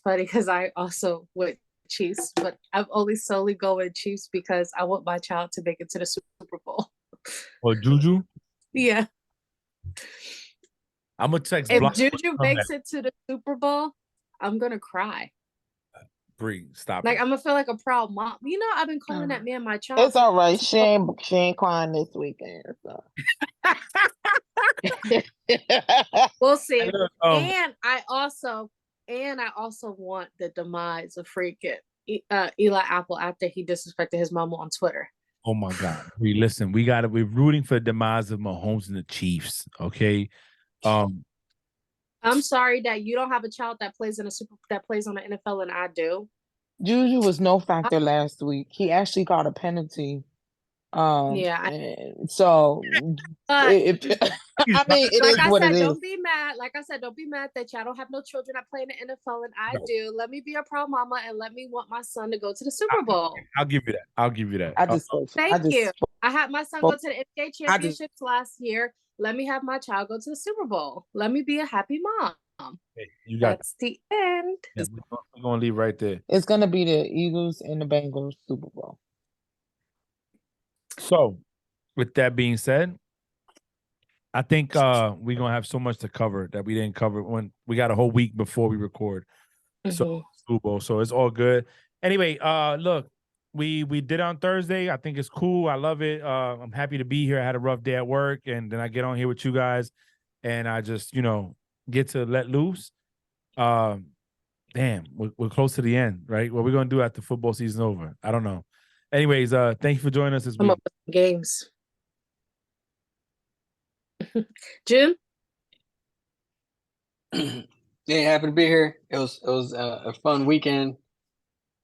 funny because I also went Chiefs, but I'm only solely going Chiefs because I want my child to make it to the Super Bowl. Or Juju. Yeah. I'm gonna text. If Block Juju makes it to the Super Bowl, I'm gonna cry. Bree, stop Like it. I'm gonna feel like a proud mom. You know, I've been calling that man my child. It's all right. She ain't crying this weekend. So. We'll see. And I also want the demise of freaking Eli Apple after he disrespected his mama on Twitter. oh my God. Listen, we're rooting for the demise of Mahomes and the Chiefs. Okay. I'm sorry that you don't have a child that plays on the NFL and I do. Juju was no factor last week. He actually got a penalty. Yeah. So But I mean, it like is I what said, it is. don't be mad. Like I said, don't be mad that y'all don't have no children that play in the NFL and I do. Let me be a proud mama and let me want my son to go to the Super Bowl. I'll give you that. I'll give you that. Thank you. I had my son go to the NBA championships last year. Let me have my child go to the Super Bowl. Let me be a happy mom. Hey, you got That's the end. yeah, we're gonna leave right there. It's gonna be the Eagles and the Bengals Super Bowl. So, with that being said, I think we're gonna have so much to cover that we didn't cover when we got a whole week before we record. So Super Bowl, so it's all good. Anyway, look, we did on Thursday. I think it's cool. I love it. I'm happy to be here. I had a rough day at work, and then I get on here with you guys, and I just get to let loose. Damn, we're close to the end, right? What we're gonna do after football season over? I don't know. Anyways, thank you for joining us this week. Games. Jim? Yeah, happy to be here. It was a fun weekend,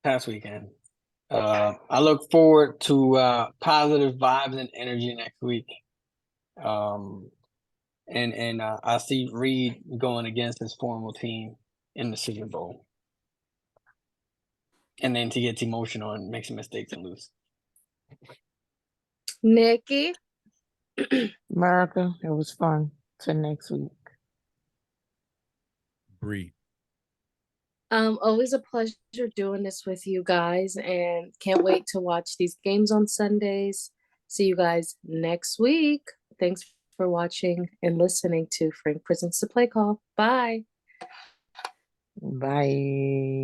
past weekend. I look forward to positive vibes and energy next week. And I see Reed going against his former team in the Super Bowl, and then he gets emotional and makes mistakes and lose. Nikki? America, it was fun. Till next week. Bree. Always a pleasure doing this with you guys, and can't wait to watch these games on Sundays. See you guys next week. Thanks for watching and listening to Frank Presents the Play Call. Bye. Bye.